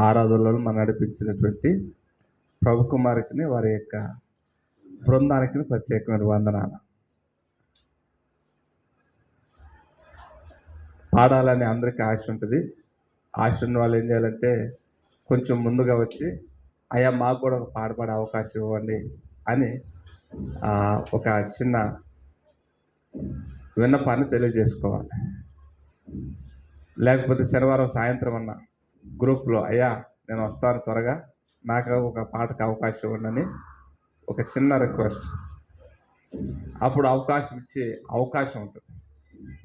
ఆరాధనలను మనం నడిపించినటువంటి ప్రభు కుమారికి వారి యొక్క బృందానికి ప్రత్యేకమైన వందనాలు. పాడాలని అందరికీ ఆశ ఉంటుంది. ఆశ ఉన్న వాళ్ళు ఏం చేయాలంటే కొంచెం ముందుగా వచ్చి అయ్యా మాకు కూడా ఒక పాట పాడే అవకాశం ఇవ్వండి అని ఒక చిన్న విన్నపాన్ని తెలియజేసుకోవాలి. లేకపోతే శనివారం సాయంత్రం అన్న గ్రూప్లో అయ్యా నేను వస్తాను త్వరగా, నాకు ఒక పాటకు అవకాశం ఇవ్వండి ఒక చిన్న రిక్వెస్ట్. అప్పుడు అవకాశం ఇచ్చే అవకాశం ఉంటుంది.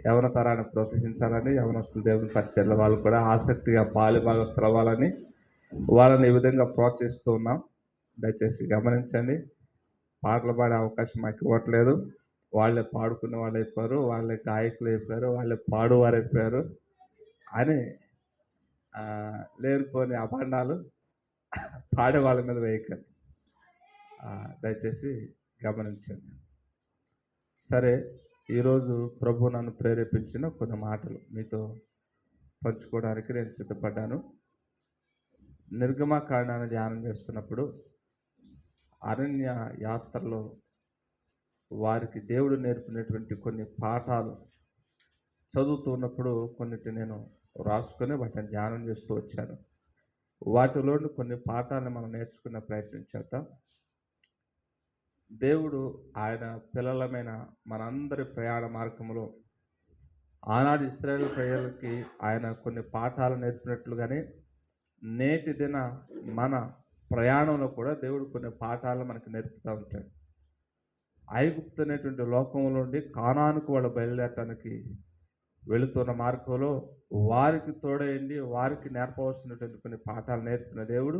యవన తరాన్ని ప్రోత్సహించాలని, యవనస్తులు దేవుని పరిచయాల వాళ్ళు కూడా ఆసక్తిగా భాగస్తులు అవ్వాలని వాళ్ళని ఈ విధంగా ప్రోత్సహిస్తూ ఉన్నాం. దయచేసి గమనించండి. పాటలు పాడే అవకాశం మాకు ఇవ్వట్లేదు. వాళ్ళే పాడుకునే వాళ్ళు అయిపోయారు, వాళ్ళే గాయకులు అయిపోయారు, వాళ్ళే పాడువారు అయిపోయారు అని లేనిపోని అభాండాలు పాడే వాళ్ళ మీద వేయకండి. దయచేసి గమనించండి. సరే, ఈరోజు ప్రభు నన్ను ప్రేరేపించిన కొన్ని మాటలు మీతో పంచుకోవడానికి నేను సిద్ధపడ్డాను. నిర్గమకాండాన్ని ధ్యానం చేస్తున్నప్పుడు అరణ్య యాత్రలో వారికి దేవుడు నేర్పినటువంటి కొన్ని పాఠాలు చదువుతున్నప్పుడు కొన్నిటి నేను రాసుకొని వాటిని ధ్యానం చేస్తూ వచ్చాను. వాటిలోని కొన్ని పాఠాలను మనం నేర్చుకునే ప్రయత్నం చేద్దాం. దేవుడు ఆయన పిల్లలమైన మనందరి ప్రయాణ మార్గంలో ఆనాడు ఇశ్రాయేలు ప్రజలకి ఆయన కొన్ని పాఠాలు నేర్పినట్లుగానే నేటి దిన మన ప్రయాణంలో కూడా దేవుడు కొన్ని పాఠాలు మనకు నేర్పుతూ ఉంటాడు. ఐగుప్తు అనేటువంటి లోకంలో నుండి కానానుకు వాళ్ళు బయలుదేరటానికి వెళుతున్న మార్గంలో వారికి తోడైంది, వారికి నేర్పవలసినటువంటి కొన్ని పాఠాలు నేర్పిన దేవుడు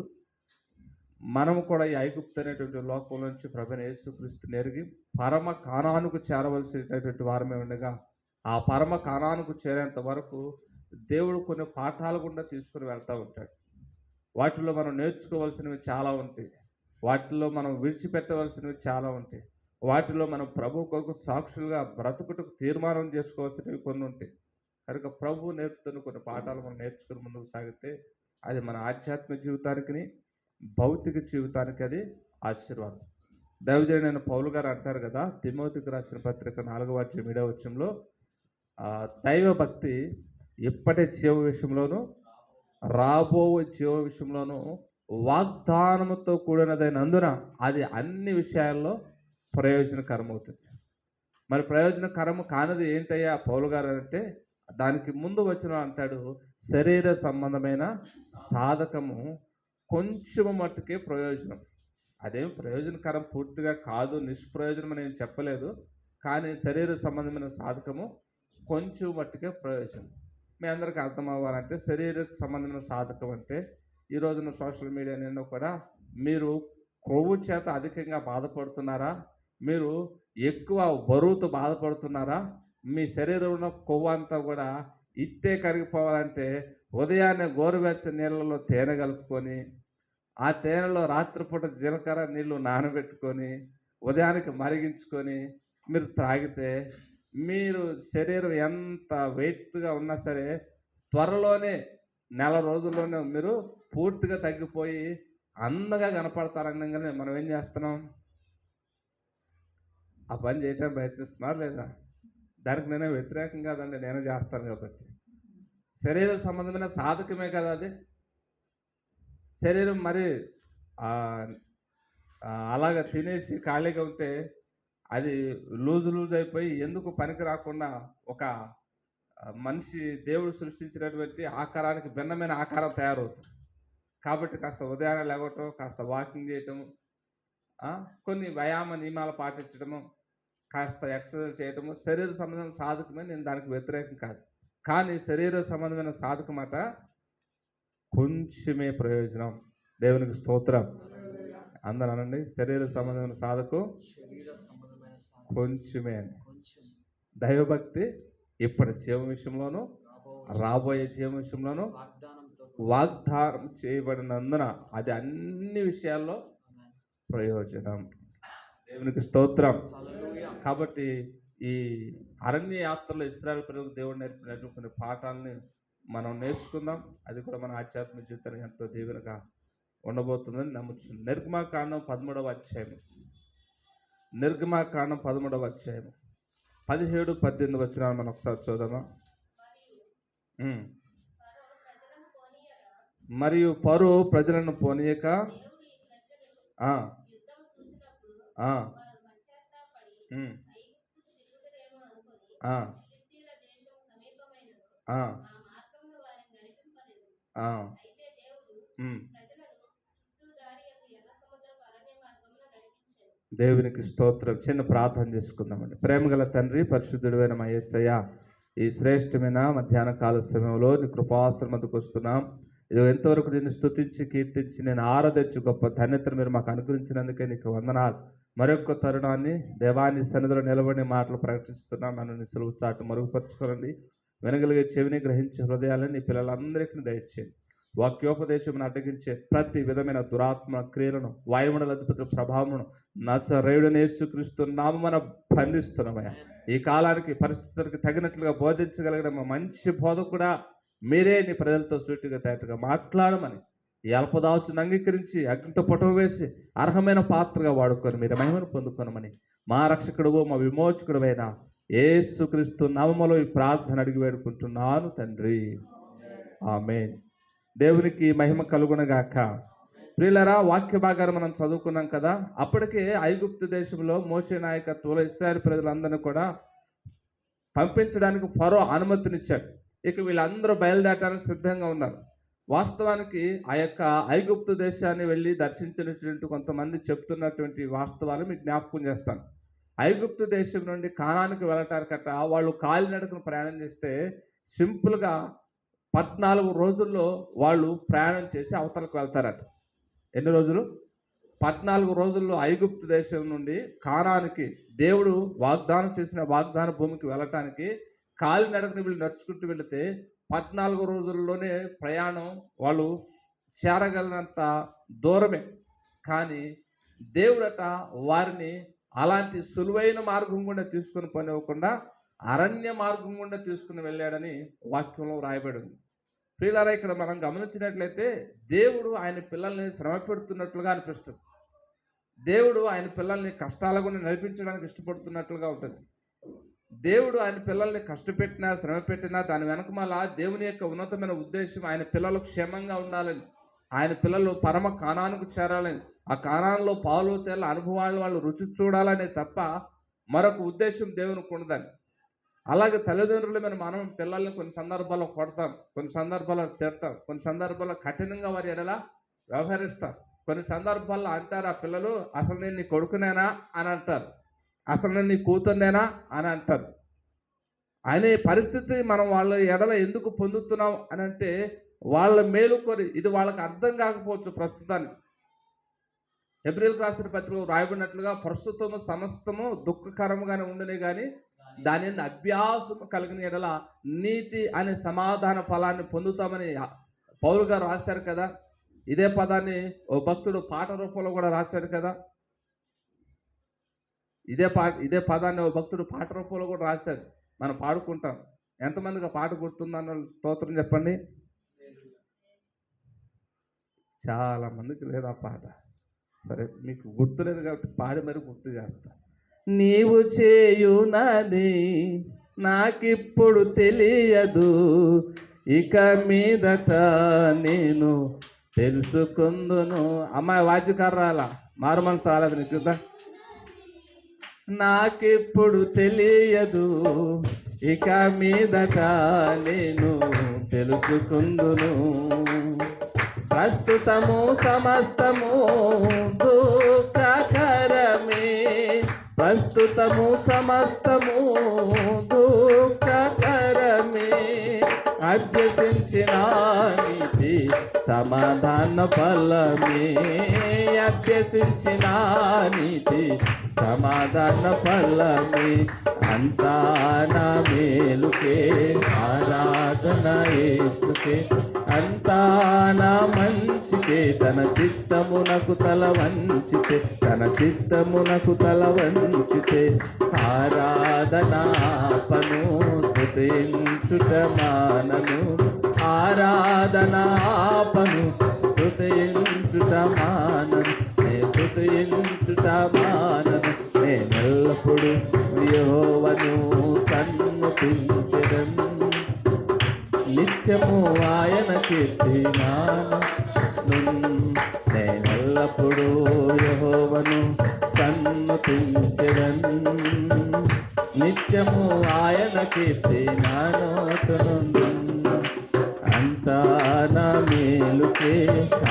మనము కూడా ఈ ఐగుప్తు అనేటువంటి లోకం నుంచి ప్రభువైన యేసుక్రీస్తు నెరిగి పరమ కానానుకు చేరవలసినటువంటి వారమే ఉండగా ఆ పరమ కానానుకు చేరేంత వరకు దేవుడు కొన్ని పాఠాలు గుండా తీసుకుని వెళ్తూ ఉంటాడు. వాటిలో మనం నేర్చుకోవాల్సినవి చాలా ఉంటాయి. వాటిలో మనం విడిచిపెట్టవలసినవి చాలా ఉంటాయి. వాటిలో మనం ప్రభు కొరకు సాక్షులుగా బ్రతుకుటకు తీర్మానం చేసుకోవాల్సినవి కొన్ని ఉంటాయి. కనుక ప్రభు నేర్పుతున్న కొన్ని పాఠాలు మనం నేర్చుకుని ముందుకు సాగితే అది మన ఆధ్యాత్మిక జీవితానికి, భౌతిక జీవితానికి అది ఆశీర్వాదం. దైవజనుడైన పౌలు గారు అంటారు కదా, తిమోతికి రాసిన పత్రిక 4:7 దైవ భక్తి ఇప్పటి జీవ విషయంలోనూ రాబో జీవ విషయంలోనూ వాగ్దానముతో కూడినదైనందున అది అన్ని విషయాల్లో ప్రయోజనకరమవుతుంది. మరి ప్రయోజనకరము కానిది ఏంటయ్యా పౌలు గారు అంటే, దానికి ముందు వచ్చిన అంటాడు, శరీర సంబంధమైన సాధకము కొంచెము మట్టుకే ప్రయోజనం. అదేం ప్రయోజనకరం పూర్తిగా కాదు, నిష్ప్రయోజనం నేను చెప్పలేదు. కానీ శరీర సంబంధమైన సాధకము కొంచెం మట్టుకే ప్రయోజనం. మీ అందరికీ అర్థం అవ్వాలంటే శరీర సంబంధమైన సాధకం అంటే ఈ రోజున సోషల్ మీడియా నిండా కూడా మీరు కొవ్వు చేత అధికంగా బాధపడుతున్నారా, మీరు ఎక్కువ బరువుతో బాధపడుతున్నారా, మీ శరీరంలో కొవ్వు అంతా కూడా ఇట్టే కరిగిపోవాలంటే ఉదయాన్నే గోరువెచ్చని నీళ్ళలో తేనె కలుపుకొని ఆ తేనెలో రాత్రిపూట జీలకర్ర నీళ్లు నానబెట్టుకొని ఉదయానికి మరిగించుకొని మీరు త్రాగితే మీరు శరీరం ఎంత వెయిట్గా ఉన్నా సరే త్వరలోనే నెల రోజుల్లోనే మీరు పూర్తిగా తగ్గిపోయి అందంగా కనపడతారనగానే మనం ఏం చేస్తున్నాం? ఆ పని చేయడానికి ప్రయత్నిస్తున్నారు లేదా? దానికి నేనే వ్యతిరేకం కాదండి, నేను చేస్తాను కాబట్టి. శరీర సంబంధమైన సాధకమే కదా అది. శరీరం మరి అలాగ తినేసి ఖాళీగా ఉంటే అది లూజ్ అయిపోయి ఎందుకు పనికి రాకుండా ఒక మనిషి దేవుడు సృష్టించినటువంటి ఆకారానికి భిన్నమైన ఆకారం తయారవుతుంది. కాబట్టి కాస్త ఉదయాన్నే లేవటం, కాస్త వాకింగ్ చేయటం, కొన్ని వ్యాయామ నియమాలు పాటించడము, కాస్త ఎక్సర్సైజ్ చేయటము శరీర సంబంధమైన సాధకమే. నేను దానికి వ్యతిరేకం కాదు. కానీ శరీర సంబంధమైన సాధకమాట కొంచెమే ప్రయోజనం. దేవునికి స్తోత్రం. అందరూ అనండి, శరీర సంబంధమైన సాధకం కొంచెమే అని. దైవభక్తి ఇప్పటి జీవం విషయంలోనూ రాబోయే జీవం విషయంలోనూ వాగ్దానం చేయబడినందున అది అన్ని విషయాల్లో ప్రయోజనం. దేవునికి స్తోత్రం. కాబట్టి ఈ అరణ్య యాత్రలో ఇశ్రాయేలు ప్రజలకు దేవుడు నేర్పినటువంటి కొన్ని పాఠాలని మనం నేర్చుకుందాం. అది కూడా మన ఆధ్యాత్మిక జీవితానికి ఎంతో దీవెనగా ఉండబోతుందని నమ్ముతున్నాం. నిర్గమాకాండం 13వ అధ్యాయం, నిర్గమాకాండం 13వ అధ్యాయం 17, 18 వచనాలు మనం ఒకసారి చూద్దామా. మరియు ఫరో ప్రజలను పోనీయక దేవునికి స్తోత్రం. చిన్న ప్రార్థన చేసుకుందామండి. ప్రేమగల తండ్రి, పరిశుద్ధుడైన మా యేసయ్య, ఈ శ్రేష్టమైన మధ్యాహ్న కాల సమయంలో నీ కృపాశ్రమకు వస్తున్నాం. ఇది ఎంతవరకు నేను స్తుతించి కీర్తించి నేను ఆరాధించి గొప్ప ధన్యతను మీరు మాకు అనుగ్రహించినందుకే నీకు వందనాలు. మరొక తరుణాన్ని దేవాన్ని సన్నిధిలో నిలబడి మాటలు ప్రకటిస్తున్నాం. నన్ను సులువు చాటు మరుగుపరుచుకోనండి. వినగలిగే చెవిని గ్రహించే హృదయాలను నీ పిల్లలందరికీ దయచేయండి. వాక్యోపదేశం అడ్డగించే ప్రతి విధమైన దురాత్మ క్రియలను, వాయుమండల అధిపతుల ప్రభావమును నజరేయుడైన యేసుక్రీస్తు నామమున బంధిస్తున్నామయ్యా. ఈ కాలానికి పరిస్థితులకు తగినట్లుగా బోధించగలిగిన మా మంచి బోధకుడా మీరే నీ ప్రజలతో సూటిగా తేటగా మాట్లాడమని ఈ అల్పదాసుని అంగీకరించి అగ్నితో పొటవ వేసి అర్హమైన పాత్రగా వాడుకొని మీరు మహిమను పొందుకొనమని మా రక్షకుడు మా విమోచకుడు అయిన యేసుక్రీస్తు నామములో ఈ ప్రార్థన అడిగి వేడుకుంటున్నాను తండ్రి, ఆమేన్. దేవునికి మహిమ కలుగునగాక. ప్రియులరా, వాక్య భాగాన్ని మనం చదువుకున్నాం కదా. అప్పటికే ఐగుప్తు దేశంలో మోషే నాయకత్వంలో ఇశ్రాయేలు ప్రజలందరినీ కూడా పంపించడానికి ఫరో అనుమతినిచ్చాడు. ఇక వీళ్ళందరూ బయలుదేరడానికి సిద్ధంగా ఉన్నారు. వాస్తవానికి ఆ యొక్క ఐగుప్తు దేశాన్ని వెళ్ళి దర్శించినటువంటి కొంతమంది చెప్తున్నటువంటి వాస్తవాలు మీకు జ్ఞాపకం చేస్తాను. ఐగుప్తు దేశం నుండి కానానికి వెళ్ళటానికట వాళ్ళు కాలినడకను ప్రయాణం చేస్తే సింపుల్గా 14 రోజుల్లో వాళ్ళు ప్రయాణం చేసి అవతలకు వెళ్తారట. ఎన్ని రోజులు? 14 రోజుల్లో ఐగుప్తు దేశం నుండి కానానికి, దేవుడు వాగ్దానం చేసిన వాగ్దాన భూమికి వెళ్ళటానికి కాలినడకని వీళ్ళు నడుచుకుంటూ వెళితే 14 రోజుల్లోనే ప్రయాణం వాళ్ళు చేరగలిగినంత దూరమే. కానీ దేవుడట వారిని అలాంటి సులువైన మార్గం గుండా తీసుకుని పోనివ్వకుండా అరణ్య మార్గం గుండా తీసుకుని వెళ్ళాడని వాక్యంలో రాయబడింది. ప్రియులారా, ఇక్కడ మనం గమనించినట్లయితే దేవుడు ఆయన పిల్లల్ని శ్రమ పెడుతున్నట్లుగా అనిపిస్తుంది. దేవుడు ఆయన పిల్లల్ని కష్టాల గుండా నడిపించడానికి ఇష్టపడుతున్నట్లుగా ఉంటుంది. దేవుడు ఆయన పిల్లల్ని కష్టపెట్టినా శ్రమ పెట్టినా దాని వెనకమాల దేవుని యొక్క ఉన్నతమైన ఉద్దేశం ఆయన పిల్లలు క్షేమంగా ఉండాలని, ఆయన పిల్లలు పరమ కానానికి చేరాలని, ఆ కానాల్లో పాలు తేళ్ల అనుభవాలు వాళ్ళు రుచి చూడాలనే తప్ప మరొక ఉద్దేశం దేవునికి ఉండదని. అలాగే తల్లిదండ్రులు మనం పిల్లల్ని కొన్ని సందర్భాల్లో కొడతాం, కొన్ని సందర్భాల్లో తిడతాం, కొన్ని సందర్భాల్లో కఠినంగా వారి ఎడలా వ్యవహరిస్తాం. కొన్ని సందర్భాల్లో అంటారు ఆ పిల్లలు, అసలు నేను నీ కొడుకునేనా అని అంటారు, అసలు నేను నీ కూతుర్నేనా అని అంటారు. అనే పరిస్థితి మనం వాళ్ళ ఎడల ఎందుకు పొందుతున్నాం అని అంటే వాళ్ళ మేలుకొని, ఇది వాళ్ళకి అర్థం కాకపోవచ్చు ప్రస్తుతానికి. హెబ్రీయులకు రాసిన పత్రికలో రాయబడినట్లుగా ప్రస్తుతము సమస్తము దుఃఖకరముగానే ఉండునే కానీ దాని అభ్యాసము కలిగిన ఎడల నీతి అనే సమాధాన ఫలాన్ని పొందుతామని పౌలు గారు రాశారు కదా. ఇదే పదాన్ని ఓ భక్తుడు పాట రూపంలో కూడా రాశాడు కదా. ఇదే పదాన్ని ఓ భక్తుడు పాట రూపంలో కూడా రాశాడు. మనం పాడుకుంటాం. ఎంతమందికి ఆ పాట గుర్తుందన్న స్తోత్రం చెప్పండి. చాలా మందికి లేదు ఆ పాట. సరే, మీకు గుర్తులేదు కాబట్టి పాడి మరి గుర్తు చేస్తా. నీవు చేయునది నాకిప్పుడు తెలియదు, ఇక మీదట నేను తెలుసుకుందును. అమ్మాయి వాద్యకారాల మారు మనసు రాలేదు నీకు కదా. నాకిప్పుడు తెలియదు, ఇక మీదట నేను తెలుసుకుందును. ప్రస్తుతము సమస్తము దుఃఖకరమే, ప్రస్తుతము సమస్తము దుఃఖకరమే. అభ్యసించిన నీతి సమాధాన ఫలమే, అభ్యసించిన నీతి సమాధాన ఫలమే. అంతా నా మేలుకే ఆరాధన యేసుకే, అంతా నా మంచికే. తన చిత్తమునకు తల వంచితే, తన చిత్తమునకు తల వంచితే ఆరాధనాపను స్తుతించుట మానను, ఆరాధన ఆపను, స్తుతించుట మానను, నే స్తుతించుట మానను. నేనెల్లప్పుడు యెహోవాను సన్నుతించెదను, నిత్యము ఆయన కీర్తిగానను. నేనెల్లప్పుడు యెహోవాను సన్నుతించెదను, నిత్యము ఆయన కీర్తిగానొతును. అంతా నా మేలుకే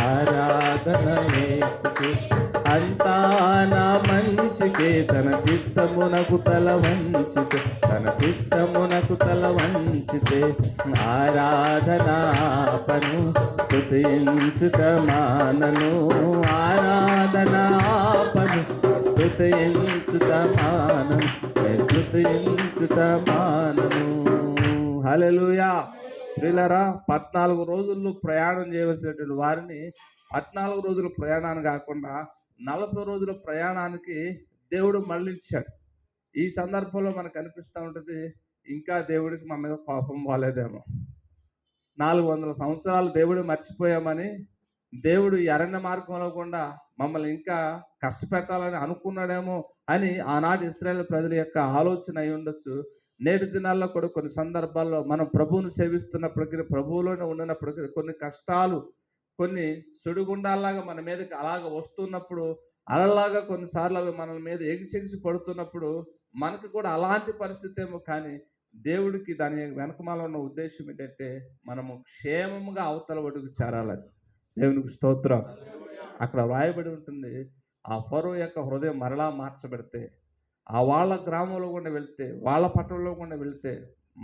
ఆరాధన యేసుకే, అంతా నా మంచికే, తన చిత్తమునకు తల వంచితే, తన చిత్తమునకు తల వంచితే ఆరాధనాపను, స్తుతించుట మానను, ఆరాధనాపను, స్తుతించుట మానను, స్తుతించుట మానను. హల్లెలూయా. ప్రియులారా, 14 రోజుల్లో ప్రయాణం చేయవలసినటువంటి వారిని 14 రోజుల ప్రయాణాన్ని కాకుండా 40 రోజుల ప్రయాణానికి దేవుడు మళ్ళించాడు. ఈ సందర్భంలో మనకు అనిపిస్తూ ఉంటుంది, ఇంకా దేవుడికి మా మీద కోపం పోలేదేమో, 400 సంవత్సరాలు దేవుడు మర్చిపోయామని దేవుడు ఈ అరణ్య మార్గంలో కూడా మమ్మల్ని ఇంకా కష్టపెట్టాలని అనుకున్నాడేమో అని ఆనాటి ఇశ్రాయేలు ప్రజల యొక్క ఆలోచన అయి ఉండొచ్చు. నేటి దినాల్లో కూడా కొన్ని సందర్భాల్లో మనం ప్రభువును సేవిస్తున్నప్పటికీ, ప్రభువులోనే ఉండినప్పటికీ కొన్ని కష్టాలు, కొన్ని సుడిగుండాల్లాగా మన మీదకి అలాగ వస్తున్నప్పుడు, అలలాగా కొన్నిసార్లు అవి మన మీద ఎగిచెగిసి పడుతున్నప్పుడు మనకు కూడా అలాంటి పరిస్థితి ఏమో, కానీ దేవుడికి దాని వెనకమాల ఉన్న ఉద్దేశం ఏంటంటే మనము క్షేమముగా అవతల ఒడ్డుకు చేరాలని. దేవునికి స్తోత్రం. అక్కడ వ్రాయబడి ఉంటుంది, ఆ ఫరో యొక్క హృదయం మరలా మార్చబడితే, ఆ వాళ్ళ గ్రామంలో కూడా వెళ్తే, వాళ్ళ పట్టణంలో కూడా వెళ్తే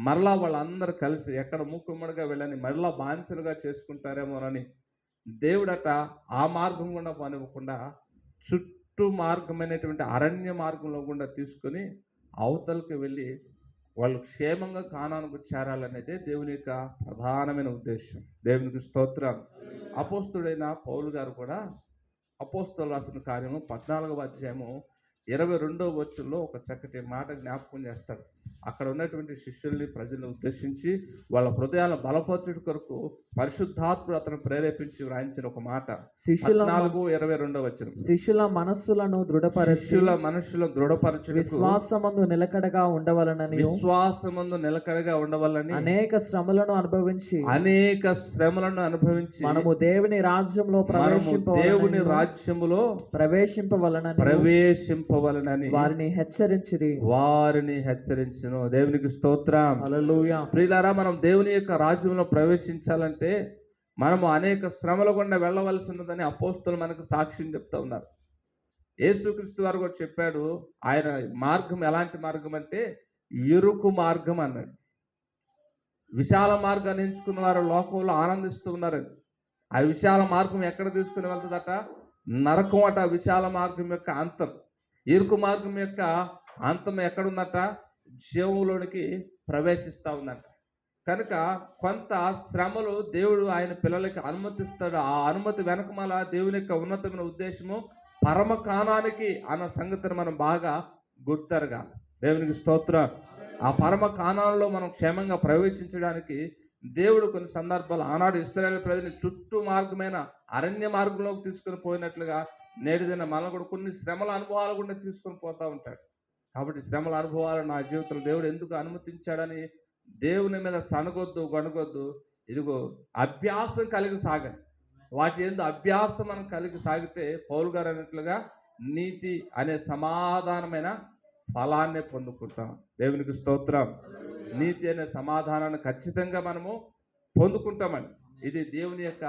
మరలా వాళ్ళందరూ కలిసి ఎక్కడ మూకుమ్మడిగా వెళ్ళని మరలా బానిసలుగా చేసుకుంటారేమోనని దేవుడట ఆ మార్గం గుండా పనివ్వకుండా చుట్టూ మార్గమైనటువంటి అరణ్య మార్గంలో గుండా తీసుకొని అవతలకి వెళ్ళి వాళ్ళు క్షేమంగా కానానికి చేరాలనేదే దేవుని యొక్క ప్రధానమైన ఉద్దేశం. దేవునికి స్తోత్రం. అపోస్తుడైన పౌలు గారు కూడా అపోస్తులు రాసిన కార్యము 14వ అధ్యాయము 22వ వచనంలో ఒక చక్కటి మాట జ్ఞాపకం చేస్తాడు. అక్కడ ఉన్నటువంటి శిష్యుల్ని, ప్రజలను ఉద్దేశించి వాళ్ళ హృదయాలను బలపరచుట కొరకు పరిశుద్ధాత్ముడు అతను ప్రేరేపించి వ్రాయించిన ఒక మాట. 14:22 వచనం. శిష్యుల మనస్సులను దృఢపరచు, విశ్వాసమందు నిలకడగా ఉండవలనని అనేక శ్రమలను అనుభవించి మనము దేవుని రాజ్యంలో ప్రవేశింపవలనని వారిని హెచ్చరించును. దేవునికి స్తోత్రం. హల్లెలూయా. ప్రియులారా, మనం దేవుని యొక్క రాజ్యంలో ప్రవేశించాలంటే మనము అనేక శ్రమల గుండా వెళ్ళవలసి ఉన్నదని అపోస్తలులు మనకు సాక్ష్యం చెప్తా ఉన్నారు. యేసుక్రీస్తు వారు కూడా చెప్పాడు, ఆయన మార్గం ఎలాంటి మార్గం అంటే ఇరుకు మార్గం అన్నాడు. విశాల మార్గాన్ని ఎంచుకున్న వారు లోకంలో ఆనందిస్తూ ఉన్నారని. ఆ విశాల మార్గం ఎక్కడ తీసుకుని వెళ్తుందట? నరకం అట. విశాల మార్గం యొక్క అంతం. ఇరుకు మార్గం యొక్క అంతం ఎక్కడుందట? జీవంలోనికి ప్రవేశిస్తూ ఉందంట. కనుక కొంత శ్రమలు దేవుడు ఆయన పిల్లలకి అనుమతిస్తాడు. ఆ అనుమతి వెనకమాల దేవుని యొక్క ఉన్నతమైన ఉద్దేశము పరమకాణానికి అన్న సంగతిని మనం బాగా గుర్తెరగాలి. దేవునికి స్తోత్రం. ఆ పరమకాణంలో మనం క్షేమంగా ప్రవేశించడానికి దేవుడు కొన్ని సందర్భాలు ఆనాడు ఇశ్రాయేలు ప్రజల్ని చుట్టూ మార్గమైన అరణ్య మార్గంలోకి తీసుకొని పోయినట్లుగా నేటి దిన మనల్ని కూడా కొన్ని శ్రమల అనుభవాలు కూడా తీసుకొని పోతూ ఉంటాడు. కాబట్టి శ్రమల అనుభవాలు నా జీవితంలో దేవుడు ఎందుకు అనుమతించాడని దేవుని మీద సనగొద్దు, గొనగొద్దు. ఇదిగో అభ్యాసం కలిగి సాగండి. వాటి ఎందు అభ్యాసం మనం కలిగి సాగితే పౌలు గారు అన్నట్లుగా నీతి అనే సమాధానమైన ఫలాన్ని పొందుకుంటాం. దేవునికి స్తోత్రం. నీతి అనే సమాధానాన్ని ఖచ్చితంగా మనము పొందుకుంటామని ఇది దేవుని యొక్క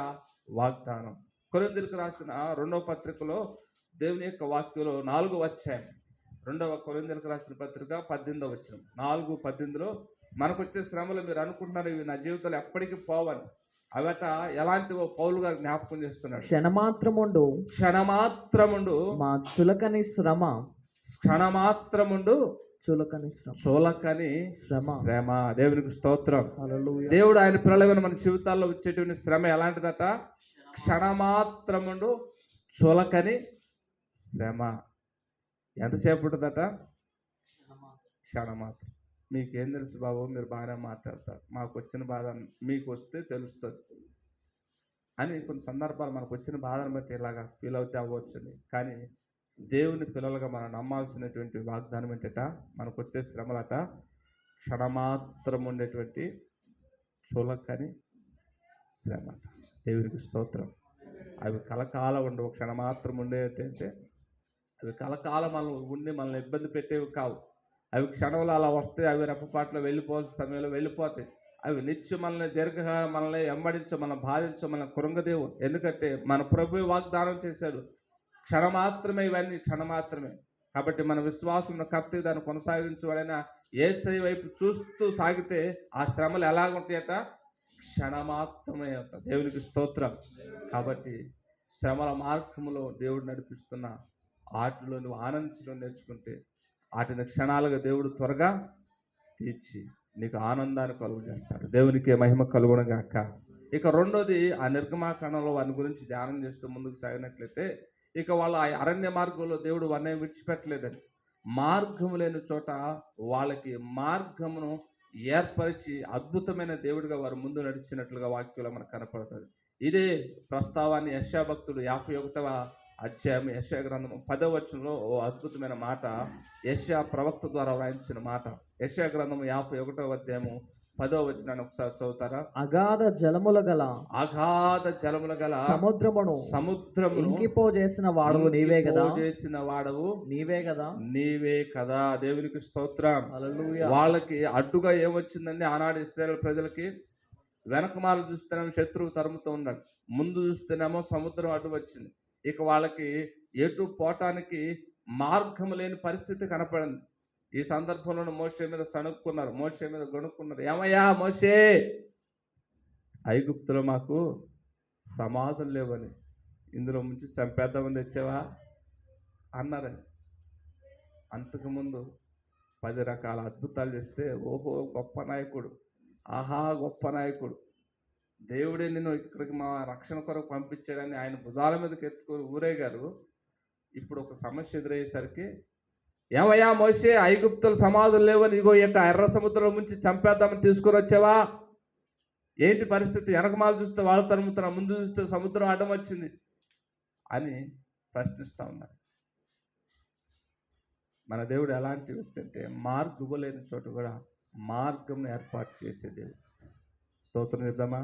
వాగ్దానం. కొరింథీయులకు రాసిన 2వ పత్రికలో దేవుని యొక్క వాక్యంలో 4వ అధ్యాయం 2వ కొరింథీయులకు రాసిన పత్రిక 18వ వచనం 4:18లో మనకు వచ్చే శ్రమలు మీరు అనుకుంటున్నారు ఇవి నా జీవితంలో ఎప్పటికీ పోవని, అవట ఎలాంటివో పౌలు గారు జ్ఞాపకం చేస్తున్నాడు. క్షణమాత్రముండు మా చులకని శ్రమ, క్షణమాత్రముండు చులకని శ్రమ. దేవునికి స్తోత్రం. హల్లెలూయా. దేవుడు ఆయన పిల్లలైన మన జీవితాల్లో వచ్చేటువంటి శ్రమ ఎలాంటిదట? క్షణమాత్రముండు చులకని శ్రమ. ఎంతసేపు ఉంటుందట? క్షణమాత్రం. మీకేం తెలుసు బాబు, మీరు బాగానే మాట్లాడతారు, మాకు వచ్చిన బాధ మీకు వస్తే తెలుస్తుంది అని కొన్ని సందర్భాలు మనకు వచ్చిన బాధను బట్టి ఇలాగా ఫీల్ అవుతే అవ్వచ్చండి. కానీ దేవుని పిల్లలుగా మనం నమ్మాల్సినటువంటి వాగ్దానం ఏంటట, మనకు వచ్చే శ్రమలట క్షణమాత్రం ఉండేటువంటి చులకని శ్రమ. దేవునికి స్తోత్రం. అవి కలకాలం ఉండవు, క్షణమాత్రం ఉండేటంటే అవి కలకాలం మనం ఉండి మనల్ని ఇబ్బంది పెట్టేవి కావు. అవి క్షణంలో అలా వస్తే అవి రెప్పపాట్లో వెళ్ళిపోవాల్సిన సమయంలో వెళ్ళిపోతాయి. అవి నిత్యం మనల్ని దీర్ఘకాలం మనల్ని వెంబడించ, మనం బాధించ, మన కృంగదేవు. ఎందుకంటే మన ప్రభు వాగ్దానం చేశాడు, క్షణమాత్రమే, ఇవన్నీ క్షణమాత్రమే. కాబట్టి మన విశ్వాసం కప్తి దాన్ని కొనసాగించబడిన యేసయ్య వైపు చూస్తూ సాగితే ఆ శ్రమలు ఎలాగుంటాయట, క్షణమాత్రమే అంట. దేవునికి స్తోత్రం. కాబట్టి శ్రమల మార్గంలో దేవుడు నడిపిస్తున్న వాటిలో నువ్వు ఆనందించడం నేర్చుకుంటే వాటిని క్షణాలుగా దేవుడు త్వరగా తీర్చి నీకు ఆనందాన్ని కలుగు చేస్తాడు. దేవునికి మహిమ కలుగునగాక. ఇక రెండోది, ఆ నిర్గమాకాండంలో వారి గురించి ధ్యానం చేస్తూ ముందుకు సాగినట్లయితే, ఇక వాళ్ళ ఆ అరణ్య మార్గంలో దేవుడు వారిని విడిచిపెట్టలేదని, మార్గం లేని చోట వాళ్ళకి మార్గమును ఏర్పరిచి అద్భుతమైన దేవుడిగా వారు ముందు నడిచినట్లుగా వాక్యంలో మనకు కనపడుతుంది. ఇదే ప్రస్తావాన్ని యెషయా భక్తుడు 51వ అధ్యాయం యెషయా గ్రంథం 10వ వచనంలో ఓ అద్భుతమైన మాట, యెషయా ప్రవక్త ద్వారా వ్రాయించిన మాట. యెషయా గ్రంథం 51వ అధ్యాయము 10వ వచనాన్ని ఒకసారి చదువుతారా? అగాధ జలముల గల సముద్రమును ఇంకిపోజేసిన వాడవు నీవే కదా, చేసిన వాడవు నీవే కదా. దేవునికి స్తోత్రం. హల్లెలూయా. వాళ్ళకి అడ్డుగా ఏమొచ్చిందండి ఆనాడు ఇశ్రాయేలు ప్రజలకి? వెనకమాల చూస్తేనేమో శత్రువు తరుముతూ ఉన్నాడు, ముందు చూస్తేనేమో సముద్రం అడ్డు వచ్చింది. ఇక వాళ్ళకి ఎటు పోటానికి మార్గం లేని పరిస్థితి కనపడింది. ఈ సందర్భంలో మోషే మీద సణుక్కున్నారు, మోషే మీద గొణుక్కున్నారు. ఏమయ్యా మోషే, ఐగుప్తులో మాకు సమాధులు లేవని, ఇందులో ముంచి చంపేద్దామని తెచ్చావా అన్నారని. అంతకుముందు 10 రకాల అద్భుతాలు చేస్తే, ఓహో గొప్ప నాయకుడు, ఆహా గొప్ప నాయకుడు, దేవుడే నిన్ను ఇక్కడికి మా రక్షణ కొరకు పంపించాడని ఆయన భుజాల మీదకి ఎత్తుకొని ఊరేగారు. ఇప్పుడు ఒక సమస్య ఎదురయ్యేసరికి, ఏమయ్యా మోషే, ఐగుప్తుల సమాధులు లేవని ఇగో యొక్క ఎర్ర సముద్రం నుంచి చంపేద్దామని తీసుకొని వచ్చావా? ఏంటి పరిస్థితి? వెనకమాల చూస్తే వాళ్ళ తరుముతున్నా, ముందు చూస్తే సముద్రం అడ్డం వచ్చింది అని ప్రశ్నిస్తూ ఉన్నారు. మన దేవుడు ఎలాంటి వ్యక్తి అంటే, మార్గం లేని చోట కూడా మార్గం ఏర్పాటు చేసే దేవుడు. స్తోత్రం చెప్దామా?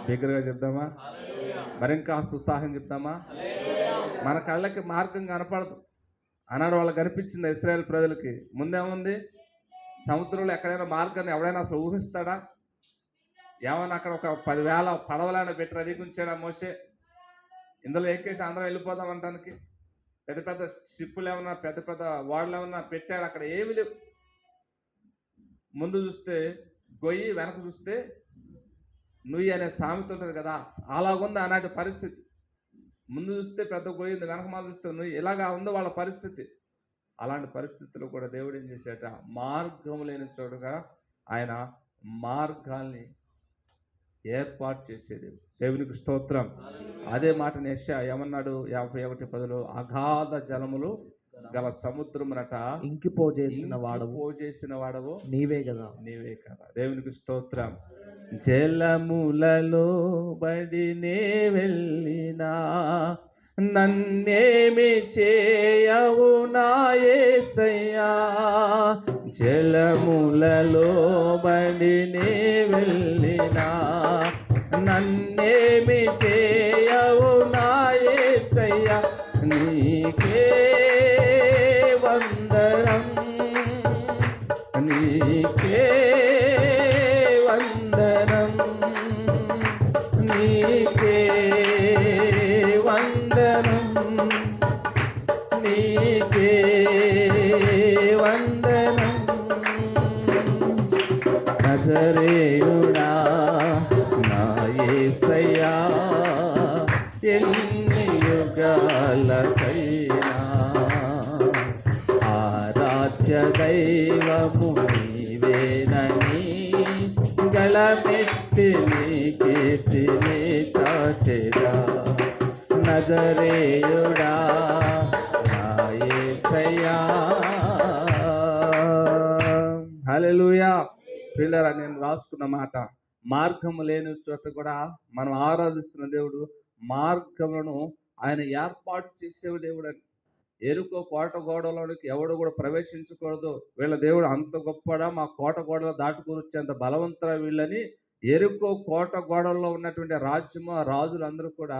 బిగ్గరగా చెప్దామా? మరింకా ఉత్సాహం చెప్దామా? మన కళ్ళకి మార్గం కనపడదు. అన్నాడు వాళ్ళకి కనిపించింది ఇశ్రాయేలు ప్రజలకి. ముందేముంది? సముద్రంలో ఎక్కడైనా మార్గాన్ని ఎవడైనా అసలు ఊహిస్తాడా? ఏమన్నా అక్కడ ఒక 10,000 పడవలైనా పెట్టి రెడీగా ఉంచాడా మోషే? ఇందులో ఎక్కేసి అందరం వెళ్ళిపోదాం అనడానికి పెద్ద పెద్ద షిప్పులు ఏమన్నా, పెద్ద పెద్ద ఓడలు ఏమన్నా పెట్టాడు? అక్కడ ఏమి లేవు. ముందు చూస్తే గొయ్యి, వెనక చూస్తే నుయ్యి అనే సామెత ఉంటుంది కదా, అలాగుంది ఆనాటి పరిస్థితి. ముందు చూస్తే పెద్ద గొయ్యి ఉంది, వెనకమాల చూస్తే నుయ్యి, ఇలాగా ఉంది వాళ్ళ పరిస్థితి. అలాంటి పరిస్థితుల్లో కూడా దేవుడు ఏం చేశాట, మార్గం లేని చోటుగా ఆయన మార్గాల్ని ఏర్పాటు చేసేది. దేవునికి స్తోత్రం. అదే మాటని యెషయా ఏమన్నాడు? 51:10 అగాధ జలములు గల సముద్రమునట ఇంకిపోజేసిన వాడవు నీవే కదా. దేవునికి స్తోత్రం. జలములలో బడినే వెళ్ళినా నన్నేమి చేయవు నా యేసయ్యా, జలములలో బడినే వెళ్ళినా నన్నేమి చేయవు నా యేసయ్యా, నీకే వందనం, నీకే వందనం, నీకే వందనం, నీకే వందనం. నజరేయుడా నా యేసయ్యా, ఎన్ని యుగాలకైనా ఆరాధ్య దైవము నీవేనని గళమెత్తి నీ కీర్తిని చాటెదా. నజరేయుడా నా యేసయ్యా. హల్లెలూయా. ప్రియులారా, నేను రాసుకున్న మాట, మార్గము లేని చోట కూడా మనం ఆరాధిస్తున్న దేవుడు మార్గములను ఆయన ఏర్పాటు చేసే దేవుడు అని. ఎరుకో కోట గోడలోనికి ఎవడు కూడా ప్రవేశించకూడదు, వీళ్ళ దేవుడు అంత గొప్పడా, మా కోట గోడలు దాటుకుని వచ్చేంత బలవంతురా వీళ్ళని ఎరుకో కోట గోడల్లో ఉన్నటువంటి రాజ్యము రాజులు అందరూ కూడా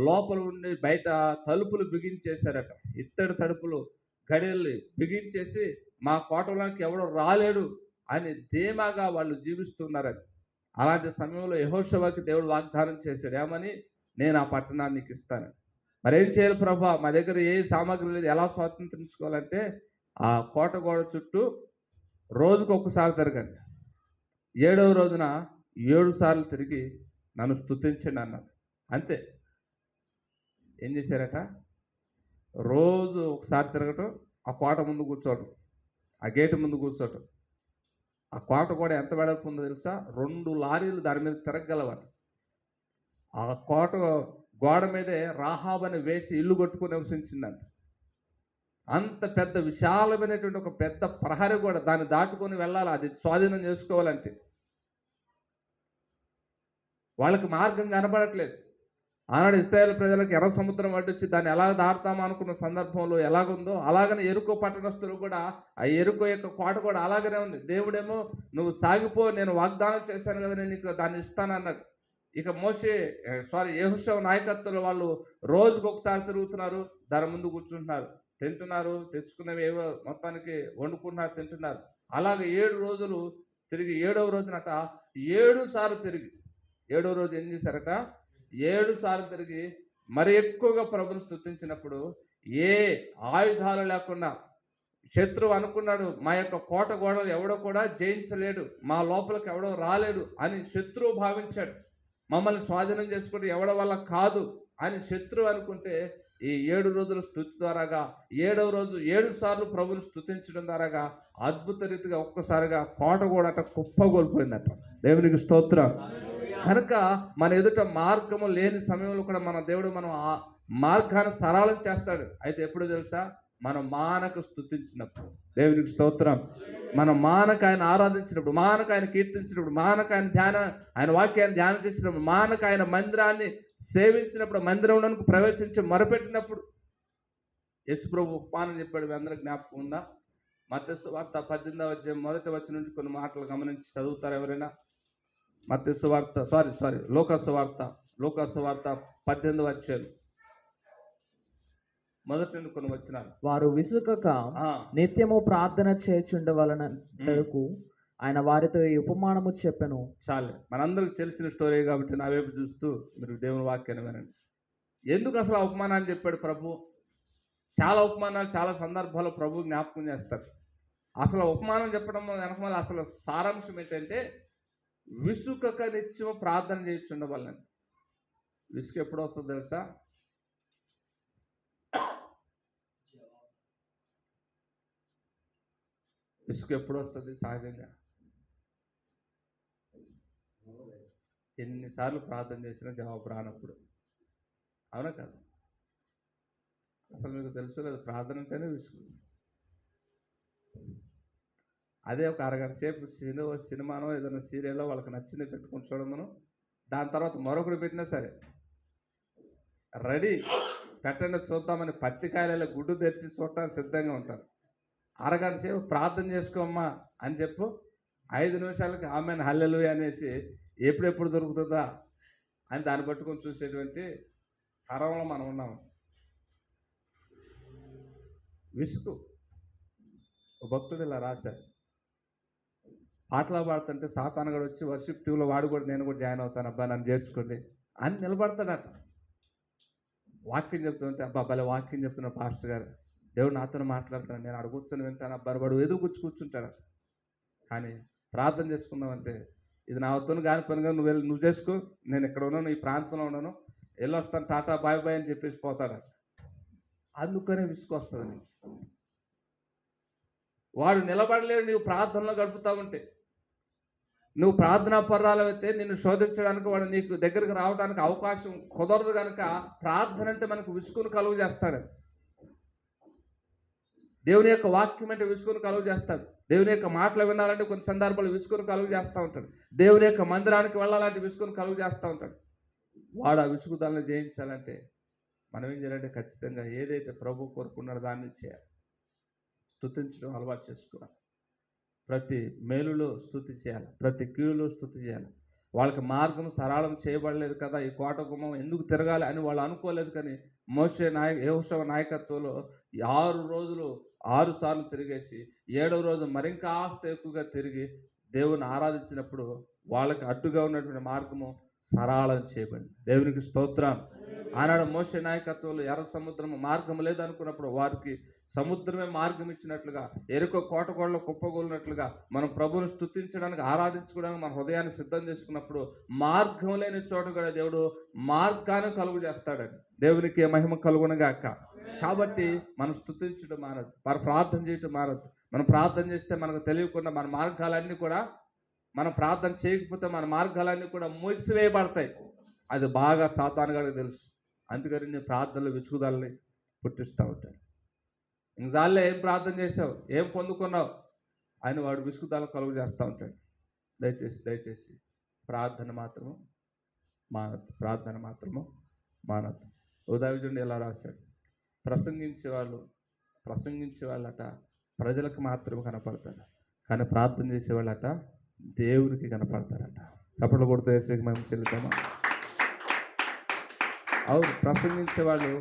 లోపల ఉండి బయట తలుపులు బిగించేశారట. ఇత్తడి తలుపులు గడియల్ని బిగించేసి మా కోటలోకి ఎవడు రాలేడు అని ధీమాగా వాళ్ళు జీవిస్తున్నారని. అలాంటి సమయంలో యెహోషువకి దేవుడు వాగ్దానం చేశాడు, ఏమని, నేను ఆ పట్టణాన్ని నీకు ఇస్తాను. మరేం చేయాలి ప్రభా, మా దగ్గర ఏ సామాగ్రి లేదు, ఎలా స్వాతంత్రించుకోవాలంటే ఆ కోట గోడ చుట్టూ రోజుకు ఒక్కసారి తిరగండి, 7వ రోజున 7 సార్లు తిరిగి నన్ను స్తుతించండి అన్నారు. అంతే. ఏం చేశారట, రోజు ఒకసారి తిరగటం, ఆ కోట ముందు కూర్చోవటం, ఆ గేటు ముందు కూర్చోవటం. ఆ కోట కూడా ఎంత వెడల్పు ఉందో తెలుసా, 2 లారీలు దాని మీద తిరగలవారు. ఆ కోట గోడ మీదే రాహాబ్ అని వేసి ఇల్లు కొట్టుకుని నివసించిందంట. అంత పెద్ద విశాలమైనటువంటి ఒక పెద్ద ప్రహరీ కూడా దాన్ని దాటుకొని వెళ్ళాలి, అది స్వాధీనం చేసుకోవాలంటే. వాళ్ళకి మార్గం కనబడట్లేదు. ఆనాడు ఇశ్రాయేలు ప్రజలకు ఎర్ర సముద్రం అడ్డొచ్చి దాన్ని ఎలా దాటుతామో అనుకున్న సందర్భంలో ఎలాగుందో అలాగనే ఎరుకో పట్టణస్తులు కూడా ఆ ఎరుకో యొక్క కోట కూడా అలాగనే ఉంది. దేవుడేమో నువ్వు సాగిపో, నేను వాగ్దానం చేశాను కదా, నేను నీకు దాన్ని ఇస్తానన్నాడు. ఇక యెహోషువ నాయకత్వంలో వాళ్ళు రోజుకు ఒకసారి తిరుగుతున్నారు, దాని ముందు కూర్చుంటున్నారు, తింటున్నారు, తెచ్చుకున్నవి ఏవో మొత్తానికి వండుకుంటున్నారు, తింటున్నారు. అలాగే 7 రోజులు తిరిగి 7వ రోజునట 7 సార్లు తిరిగి 7వ రోజు ఏం చేశారట, 7 సార్లు తిరిగి మరి ఎక్కువగా ప్రభుని స్తుతించినప్పుడు ఏ ఆయుధాలు లేకుండా శత్రువు అనుకున్నాడు, మా యొక్క కోట గోడలు ఎవడో కూడా జయించలేడు, మా లోపలికి ఎవడో రాలేడు అని శత్రువు భావించాడు. మమ్మల్ని స్వాధీనం చేసుకుంటే ఎవడ వల్ల కాదు అని శత్రువు అనుకుంటే ఈ 7 రోజుల స్తుతి ద్వారాగా 7వ రోజు 7 సార్లు ప్రభుని స్తుతించడం ద్వారాగా అద్భుత రీతిగా ఒక్కసారిగా కోట కూడా అట కుప్పగోల్పోయిందట. దేవునికి స్తోత్రం. కనుక మన ఎదుట మార్గము లేని సమయంలో కూడా మన దేవుడు మనం ఆ మార్గాన్ని సరళం చేస్తాడు. అయితే ఎప్పుడు తెలుసా, మనం మానక స్తుతించినప్పుడు. దేవునికి స్తోత్రం. మనం మానక ఆయన ఆరాధించినప్పుడు, మానక ఆయన కీర్తించినప్పుడు, మానక ఆయన వాక్యాన్ని ధ్యానం చేసినప్పుడు, మానక ఆయన మందిరాన్ని సేవించినప్పుడు, మందిరంలోనికి ప్రవేశించి మొరపెట్టినప్పుడు. యేసుప్రభు ఉపమానం చెప్పాడు, మీ అందరూ జ్ఞాపకం ఉందా? మత్తయి సువార్త 18వ అధ్యాయం 1వ వచనం నుంచి కొన్ని మాటలు గమనించి చదువుతారు ఎవరైనా? మత్తయి సువార్త లూకా సువార్త 18వ అధ్యాయం మొదటి నుండి కొన్ని వచనాలు. వారు విసుకక నిత్యము ప్రార్థన చేయుచుండవలనకు ఆయన వారితో ఈ ఉపమానము చెప్పెను. చాలే, మనందరికి తెలిసిన స్టోరీ కాబట్టి నా వైపు చూస్తూ మీరు దేవుని వాక్యాన్ని వినండి. ఎందుకు అసలు ఆ ఉపమానాన్ని చెప్పాడు ప్రభు? చాలా ఉపమానాలు చాలా సందర్భాల్లో ప్రభు జ్ఞాపకం చేస్తారు. అసలు ఉపమానం చెప్పడం వెనకమాల అసలు సారాంశం ఏంటంటే, విసుకక నిత్యము ప్రార్థన చేయుచుండవలనని. విసుగు ఎప్పుడు వస్తుందో తెలుసా? విసుగు ఎప్పుడు వస్తుంది సహజంగా? ఎన్నిసార్లు ప్రార్థన చేసినా జవాబు రానప్పుడు. అవునా కాదు? అసలు మీకు తెలుసు కదా, ప్రార్థన అంటేనే విసుగు. అదే ఒక అరగంట సేపు సినిమానో ఏదైనా సీరియల్లో వాళ్ళకి నచ్చింది పెట్టుకుని చూడమను, దాని తర్వాత మరొకటి పెట్టినా సరే రెడీ పెట్టండి చూద్దామని పత్తికాయలలో గుడ్డు తెరిచి చూడటానికి సిద్ధంగా ఉంటారు. అరగంట సేపు ప్రార్థన చేసుకోమ్మా అని చెప్పు, 5 నిమిషాలకి ఆమెను హల్లెలూయా అనేసి ఎప్పుడెప్పుడు దొరుకుతుందా అని దాన్ని పట్టుకొని చూసేటువంటి తరంలో మనం ఉన్నాము. విసుగు. భక్తుడు ఇలా రాశారు, పాటలు పాడుతుంటే సాతానుగాడు వచ్చి వర్షిప్ టీంలో వాడు కూడా నేను కూడా జాయిన్ అవుతాను అబ్బా, నన్ను చేర్చుకోండి అని నిలబడతాడట. వాక్యం చెప్తుంటే, అబ్బా భలే వాక్యం చెప్తున్న పాస్టర్ గారు, దేవుడు నాతో మాట్లాడుతున్నాను, నేను అడుగు కూర్చొని వింటాను అబ్బా, వాడు ఎదుగు కూర్చుంటాడు. కానీ ప్రార్థన చేసుకుందామంటే, ఇది నా వద్దును కాని పనిగా నువ్వు చేసుకో, నేను ఇక్కడ ఉన్నాను, ఈ ప్రాంతంలో ఉన్నాను, వెళ్ళొస్తాను, టాటా బాయ్ బాయ్ అని చెప్పేసి పోతాడు. అందుకనే విసుగు వస్తుంది. వాడు నిలబడలేడు నీవు ప్రార్థనలో గడుపుతా ఉంటే. నువ్వు ప్రార్థనా పర్రాలైతే నిన్ను శోధించడానికి వాడు నీకు దగ్గరికి రావడానికి అవకాశం కుదరదు. కనుక ప్రార్థన అంటే మనకు విసుగును కలుగు చేస్తాడు. దేవుని యొక్క వాక్యం అంటే విసుగును కలుగు చేస్తాడు. దేవుని యొక్క మాటలు వినాలంటే కొన్ని సందర్భాలు విసుగును కలుగు చేస్తూ ఉంటాడు. దేవుని యొక్క మందిరానికి వెళ్ళాలంటే విసుగును కలుగు చేస్తూ ఉంటాడు. వాడు ఆ విసుగుదలను జయించాలంటే మనం ఏం చేయాలంటే ఖచ్చితంగా ఏదైతే ప్రభు కోరుకున్నాడో దాన్ని చేయాలి. స్తుతించడం అలవాటు చేసుకోవాలి. ప్రతి మేలులో స్తుతి చేయాలి, ప్రతి కీడులో స్తుతి చేయాలి. వాళ్ళకి మార్గం సరళం చేయబడలేదు కదా, ఈ కోట గుమ్మం ఎందుకు తిరగాలి అని వాళ్ళు అనుకోలేదు. కానీ యెహోషువ నాయకత్వంలో 6 రోజులు 6 సార్లు తిరిగేసి 7వ రోజు మరింకాస్త ఎక్కువగా తిరిగి దేవుని ఆరాధించినప్పుడు వాళ్ళకి అడ్డుగా ఉన్నటువంటి మార్గము సరళం చేయబడింది. దేవునికి స్తోత్రం. ఆనాడు మోషే నాయకత్వంలో ఎర్ర సముద్రం మార్గం లేదనుకున్నప్పుడు వారికి సముద్రమే మార్గం ఇచ్చినట్లుగా, ఎరుకో కోటగోడలో కుప్పగోలినట్లుగా మనం ప్రభువును స్తుతించడానికి ఆరాధించుకోవడానికి మన హృదయాన్ని సిద్ధం చేసుకున్నప్పుడు మార్గం లేని చోట కూడా దేవుడు మార్గాన్ని కలుగు చేస్తాడని. దేవునికి మహిమ కలుగునగాక. కాబట్టి మనం స్తుతించడం మానదు, మనం ప్రార్థన చేయటం మానదు. మనం ప్రార్థన చేస్తే మనకు తెలియకుండా మన మార్గాలన్నీ కూడా, మనం ప్రార్థన చేయకపోతే మన మార్గాలన్నీ కూడా మూసివేయబడతాయి. అది బాగా సాతానుగాడికి తెలుసు. అందుకని నేను ప్రార్థనలు విసుగుదలని పుట్టిస్తూ ఉంటాడు. ఇంకసార్లే ఏం ప్రార్థన చేసావు, ఏం పొందుకున్నావు అని వాడు విసుగుదల కలుగు చేస్తూ ఉంటాడు. దయచేసి ప్రార్థన మాత్రము మానద్దు, ప్రార్థన మాత్రము మానద్దు. ఉదాహరణ ఎలా రాశాడు, ప్రసంగించే వాళ్ళట ప్రజలకు మాత్రమే కనపడతారు, కానీ ప్రార్థన చేసేవాళ్ళట దేవునికి కనపడతారట. చప్పట్లు కొడుతూ వేసేకి మేము చెల్లుతామా? అవును, ప్రసంగించేవాళ్ళు,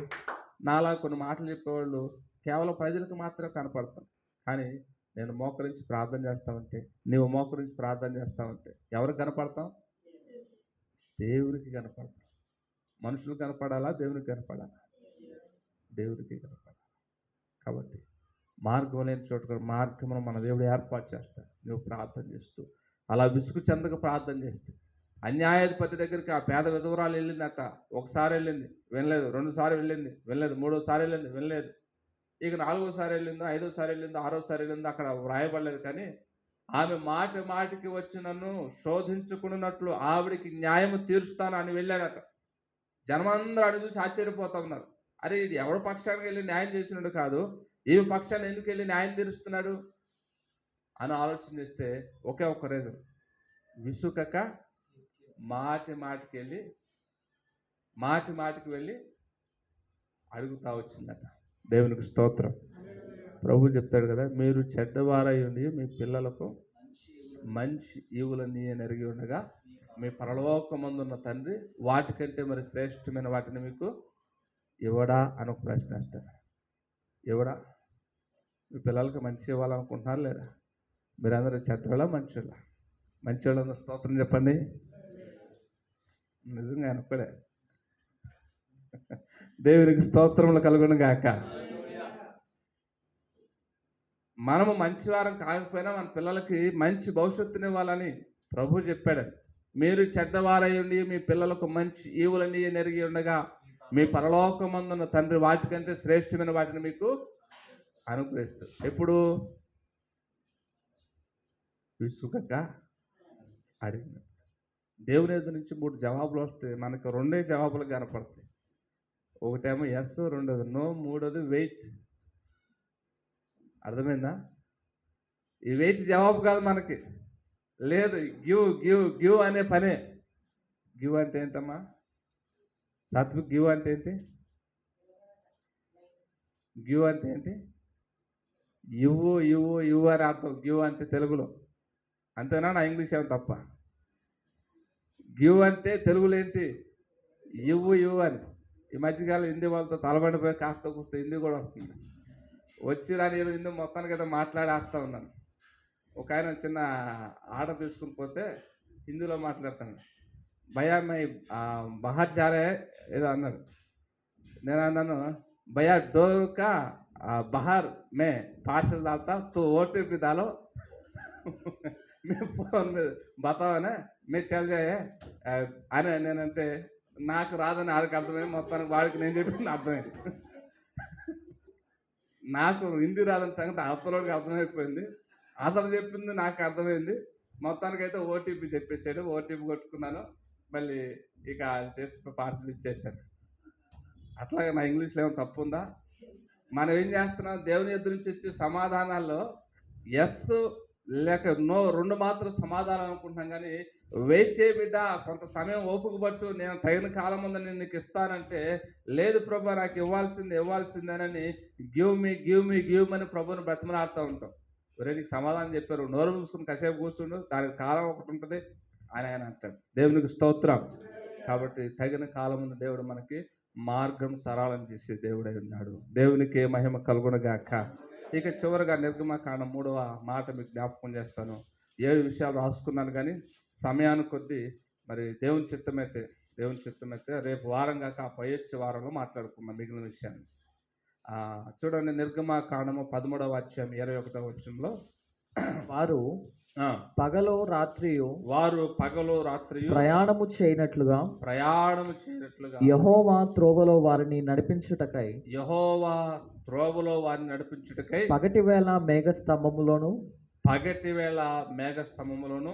నాలా కొన్ని మాటలు చెప్పేవాళ్ళు కేవలం ప్రజలకు మాత్రమే కనపడతాం. కానీ నేను మోకరించి ప్రార్థన చేస్తామంటే, నీవు మోకరించి ప్రార్థన చేస్తామంటే ఎవరికి కనపడతాం? దేవునికి కనపడతాం. మనుషులు కనపడాలా, దేవునికి కనపడాలా? దేవునికి కనపడాలి. కాబట్టి మార్గం లేని చోట మార్గమును మన దేవుడు ఏర్పాటు చేస్తాడు. నువ్వు ప్రార్థన చేస్తూ అలా విసుగు చెందక ప్రార్థన చేస్తే, అన్యాయాధిపతి దగ్గరికి ఆ పేద విధవరాలు వెళ్ళిందట. ఒకసారి వెళ్ళింది, వినలేదు. 2 సార్లు వెళ్ళింది, వినలేదు. 3వసారి వెళ్ళింది, వినలేదు. ఇక 4వసారి వెళ్ళిందో, 5వసారి వెళ్ళిందో, 6వసారి వెళ్ళిందో అక్కడ వ్రాయబడలేదు. కానీ ఆమె మాటికి వచ్చి నన్ను శోధించుకున్నట్లు ఆవిడికి న్యాయము తీరుస్తాను అని వెళ్ళాడట. జనమందరూ అడిగి చూసి ఆశ్చర్యపోతా ఉన్నారు. అరే, ఇది ఎవరి పక్షానికి వెళ్ళి న్యాయం చేసినాడు కాదు, ఈమె పక్షాన్ని ఎందుకు వెళ్ళి న్యాయం తీరుస్తున్నాడు అని ఆలోచన చేస్తే ఒకే ఒక్క రీజన్, విసుకక మాటికి వెళ్ళి అడుగుతా వచ్చిందట. దేవునికి స్తోత్రం. ప్రభు చెప్తాడు కదా, మీరు చెడ్డవారై ఉండి మీ పిల్లలకు మంచి ఈవులన్నీ ఎరిగి ఉండగా మీ పరలోకమందున్న తండ్రి వాటికంటే మరి శ్రేష్టమైన వాటిని మీకు ఇవ్వడా అని ఒక ప్రశ్న వేస్తాడు. ఇవ్వడా? మీ పిల్లలకి మంచి ఇవ్వాలనుకుంటున్నారు లేదా? మీరందరూ చెడ్డవాళ్ళ మంచివాళ్ళ స్తోత్రం చెప్పండి. నిజంగా అనుకోలే. దేవునికి స్తోత్రములు కలుగును గాక. మనము మంచివారం కాకపోయినా మన పిల్లలకి మంచి భవిష్యత్తునివ్వాలని ప్రభు చెప్పాడు. మీరు చెడ్డవారై ఉండి మీ పిల్లలకు మంచి ఈవులన్నీ ఎరిగి ఉండగా మీ పరలోకమందున్న తండ్రి వాటికంటే శ్రేష్టమైన వాటిని మీకు అనుగ్రహిస్తారు. ఎప్పుడు? విసుగక అడిగిన. దేవుని ఎదురు నుంచి 3 జవాబులు వస్తాయి, మనకు 2 జవాబులు కనపడతాయి. ఒకటేమో ఎస్, 2వది నో, 3వది వెయిట్. అర్థమైందా? ఈ వెయిట్ జవాబు కాదు మనకి. లేదు, గివ్ అనే పనే. గివ్ అంటే ఏంటమ్మా? సాత్విక్, గివ్ అంటే ఏంటి? గివ్ అంటే ఏంటి? ఇవ్వు అని అర్థం. గివ్ అంటే తెలుగులో. అంతేనా? నా ఇంగ్లీష్ ఏమో తప్ప? గివ్ అంటే తెలుగులో ఏంటి? ఇవ్వు అని. ఈ మధ్యకాలం హిందీ వాళ్ళతో తలబడిపోయి కాస్త కూస్తే హిందీ కూడా వస్తుంది. వచ్చి రాని హిందీ మొత్తానికి ఏదో మాట్లాడేస్తా ఉన్నాను. ఒక ఆయన చిన్న ఆర్డర్ తీసుకుని పోతే హిందీలో మాట్లాడతాను. భయా మై బహార్ జారే ఏదో అన్నాడు. నేను అన్నాను, భయా డోర్ కా బహార్ మే పార్సల్ डालता तो OTP डालो मैं फोन में बताओ मैं चल जाए అని నేనంటే నాకు రాదని ఆడికి అర్థమైంది. మొత్తానికి వాడికి నేను చెప్పింది అర్థమైంది. నాకు హిందీ రాదని సంగతి అవతలోడికి అర్థమైపోయింది. అతను చెప్పింది నాకు అర్థమైంది. మొత్తానికైతే ఓటీపీ చెప్పేసాడు. ఓటీపీ కొట్టుకున్నాను. మళ్ళీ ఇక చేసి పార్సల్ ఇచ్చేసాను. అట్లాగే నా ఇంగ్లీష్లో ఏమైనా తప్పు ఉందా? మనం ఏం చేస్తున్నాం? దేవుని ఎదురు నుంచి వచ్చే సమాధానాల్లో ఎస్ లేక నో రెండు మాత్రం సమాధానం అనుకుంటున్నాం కానీ వెయిట్ చేయ బిడ్డ, కొంత సమయం ఓపిక పట్టు, నేను తగిన కాలం ముందు నేను నీకు ఇస్తానంటే, లేదు ప్రభు నాకు ఇవ్వాల్సిందేనని గివ్ అని ప్రభుని బ్రతిమలాడుతూ ఉంటాం. ఒరే నీకు సమాధానం చెప్పారు, నోరు మూసుకుని కాసేపు కూర్చుండు, దానికి కాలం ఒకటి ఉంటుంది అని ఆయన అంటాడు. దేవునికి స్తోత్రం. కాబట్టి తగిన కాలం ముందు దేవుడు మనకి మార్గం సరళం చేసే దేవుడై ఉన్నాడు. దేవునికి మహిమ కలుగునుగాక. ఇక చివరిగా నిర్గమకాండం 3వ మాట మీకు జ్ఞాపకం చేస్తాను. 7 విషయాలు రాసుకున్నాను కానీ సమయానికి కొద్దీ మరి దేవుని చిత్తమైతే రేపు వారం కాక ఆ పై వచ్చే వారంలో మాట్లాడుకున్నాం మిగిలిన విషయాన్ని. చూడండి, నిర్గమకాండము 13వ అధ్యాయం 21వ వచనంలో వారు పగలు రాత్రియు ప్రయాణము చేయనట్లుగా యెహోవా త్రోవలో వారిని నడిపించుటకై పగటి వేళ మేఘస్తంభములోను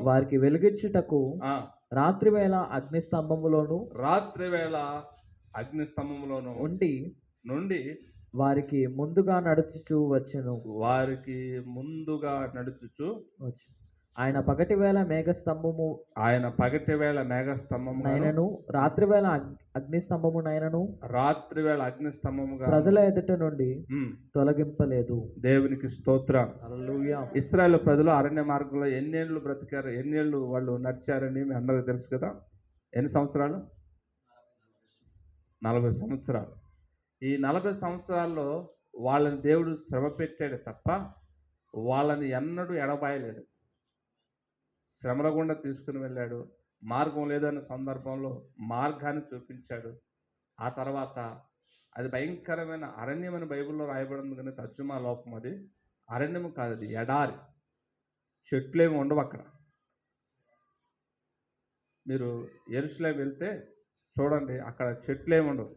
వారికి వెలిగించుటకు రాత్రి వేళ అగ్నిస్తంభములోను నుండి వారికి ముందుగా నడుచుచూ వచ్చెను. ఆయన పగటి వేళ మేఘస్తంభము నైనను రాత్రి వేళ అగ్నిస్తంభముగా ప్రజల ఎదుట నుండి తొలగింపలేదు. దేవునికి స్తోత్రం. హల్లెలూయా. ఇశ్రాయేలు ప్రజలు అరణ్య మార్గంలో ఎన్నేళ్ళు బ్రతికారు, ఎన్నేళ్ళు వాళ్ళు నడిచారని మీ అందరికీ తెలుసు కదా. ఎన్ని సంవత్సరాలు? 40 సంవత్సరాలు. ఈ 40 సంవత్సరాల్లో వాళ్ళని దేవుడు శ్రమ పెట్టాడు తప్ప వాళ్ళని ఎన్నడూ ఎడబాయలేదు. శ్రమల గుండా తీసుకుని వెళ్ళాడు. మార్గం లేదన్న సందర్భంలో మార్గాన్ని చూపించాడు. ఆ తర్వాత అది భయంకరమైన అరణ్యం అని బైబిల్లో రాయబడింది, కానీ తర్జుమా లోపం. అది అరణ్యం కాదు, అది ఎడారి. చెట్లేమి ఉండవు అక్కడ. మీరు యెరూషలేము వెళ్తే చూడండి, అక్కడ చెట్లేమి ఉండవు.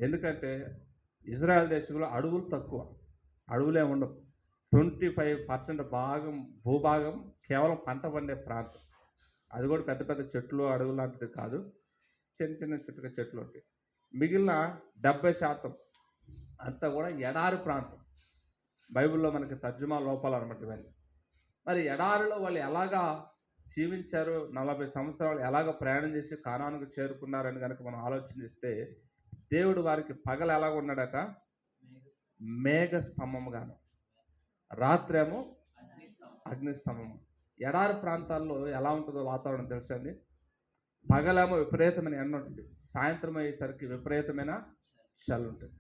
ఎందుకంటే ఇజ్రాయెల్ దేశంలో అడవులు తక్కువ, అడవులేమి ఉండవు. 25% భూభాగం కేవలం పంట పండే ప్రాంతం. అది కూడా పెద్ద పెద్ద చెట్లు అడవులు లాంటిది కాదు, చిన్న చెట్లు ఉంటాయి. మిగిలిన 70% అంతా కూడా ఎడారి ప్రాంతం. బైబిల్లో మనకి తర్జుమా లోపాలు అనమాట ఇవన్నీ. మరి ఎడారిలో వాళ్ళు ఎలాగా జీవించారు, 40 సంవత్సరాలు ఎలాగ ప్రయాణం చేసి కానానుకు చేరుకున్నారని కనుక మనం ఆలోచన చేస్తే, దేవుడు వారికి పగలు ఎలాగ ఉన్నాడట? మేఘ స్తంభముగాను, రాత్రేమో అగ్నిస్తంభము. ఎడారి ప్రాంతాల్లో ఎలా ఉంటుందో వాతావరణం తెలుసండి. పగలేమో విపరీతమైన ఎండ ఉంటుంది, సాయంత్రం అయ్యేసరికి విపరీతమైన చలి ఉంటుంది.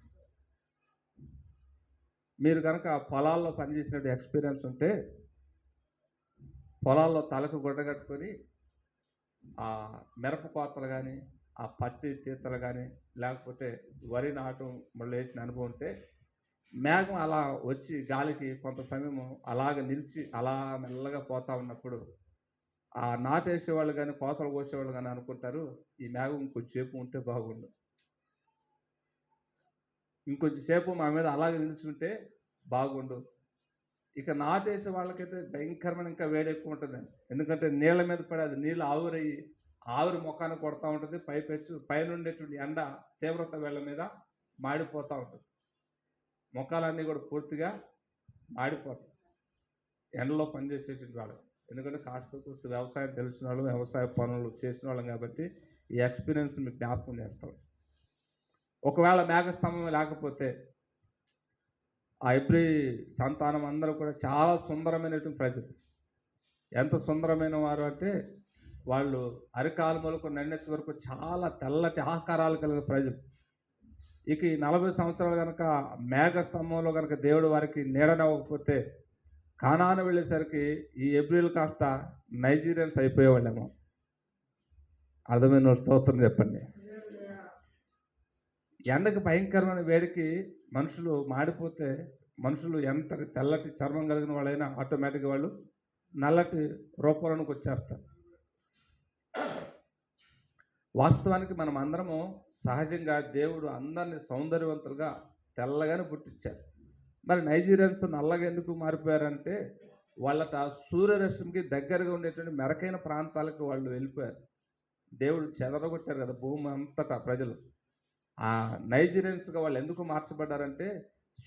మీరు కనుక పొలాల్లో పనిచేసినట్టు ఎక్స్పీరియన్స్ ఉంటే, పొలాల్లో తలకు గుడ్డ కట్టుకొని ఆ మిరప కోతలు కానీ, ఆ పత్తి తీతలు కానీ, లేకపోతే వరి నాటు మళ్ళీ వేసిన అనుభవం ఉంటే, మేఘం అలా వచ్చి గాలికి కొంత సమయము అలాగ నిలిచి అలా మెల్లగా పోతా ఉన్నప్పుడు ఆ నాటేసేవాళ్ళు కానీ కోతలు కోసేవాళ్ళు కానీ అనుకుంటారు, ఈ మేఘం ఇంకొంచెంసేపు ఉంటే బాగుండు, ఇంకొంచెంసేపు మా మీద అలాగే నిలిచుంటే బాగుండు. ఇక నాటేసే వాళ్ళకైతే భయంకరమైన ఇంకా వేడి ఎక్కువ ఉంటుంది. ఎందుకంటే నీళ్ళ మీద పడి అది నీళ్ళు ఆవిరి ముఖాన్ని కొడతా ఉంటుంది. పైనుండేటువంటి ఎండ తీవ్రత వేళ్ళ మీద మాడిపోతూ ఉంటుంది. ముఖాలన్నీ కూడా పూర్తిగా మాడిపోతాయి ఎండలో పనిచేసేటువంటి వాళ్ళు. ఎందుకంటే కాస్త వ్యవసాయం తెలిసిన వాళ్ళు, వ్యవసాయ పనులు చేసిన వాళ్ళం కాబట్టి ఈ ఎక్స్పీరియన్స్ మీకు జ్ఞాపకం చేస్తాం. ఒకవేళ మేఘస్తంభం లేకపోతే ఆ ఇబ్రీ సంతానం అందరూ కూడా చాలా సుందరమైనటువంటి ప్రజలు. ఎంత సుందరమైన వారు అంటే, వాళ్ళు అరికాలు మొలకు నన్నెత్తి వరకు చాలా తెల్లటి ఆకారాలు కలిగిన ప్రజలు. ఇక ఈ 40 సంవత్సరాలు కనుక మేఘస్తంభంలో కనుక దేవుడు వారికి నీడనివ్వకపోతే, కానాను వెళ్ళేసరికి ఈ ఎబ్రిల్ కాస్త నైజీరియన్స్ అయిపోయేవాళ్ళేమో. అర్థమైన స్తోత్రం చెప్పండి. ఎండకి భయంకరమైన వేడికి మనుషులు మాడిపోతే, మనుషులు ఎంత తెల్లటి చర్మం కలిగిన వాళ్ళైనా ఆటోమేటిక్గా వాళ్ళు నల్లటి రూపంలోకి వచ్చేస్తారు. వాస్తవానికి మనం అందరము సహజంగా దేవుడు అందరినీ సౌందర్యవంతులుగా తెల్లగానే పుట్టించారు. మరి నైజీరియన్స్ నల్లగా ఎందుకు మారిపోయారంటే, వాళ్ళట సూర్యరశ్మికి దగ్గరగా ఉండేటువంటి మెరకైన ప్రాంతాలకు వాళ్ళు వెళ్ళిపోయారు. దేవుడు చెదరగొట్టారు కదా భూమి అంతటా ప్రజలు. ఆ నైజీరియన్స్గా వాళ్ళు ఎందుకు మార్చబడ్డారంటే,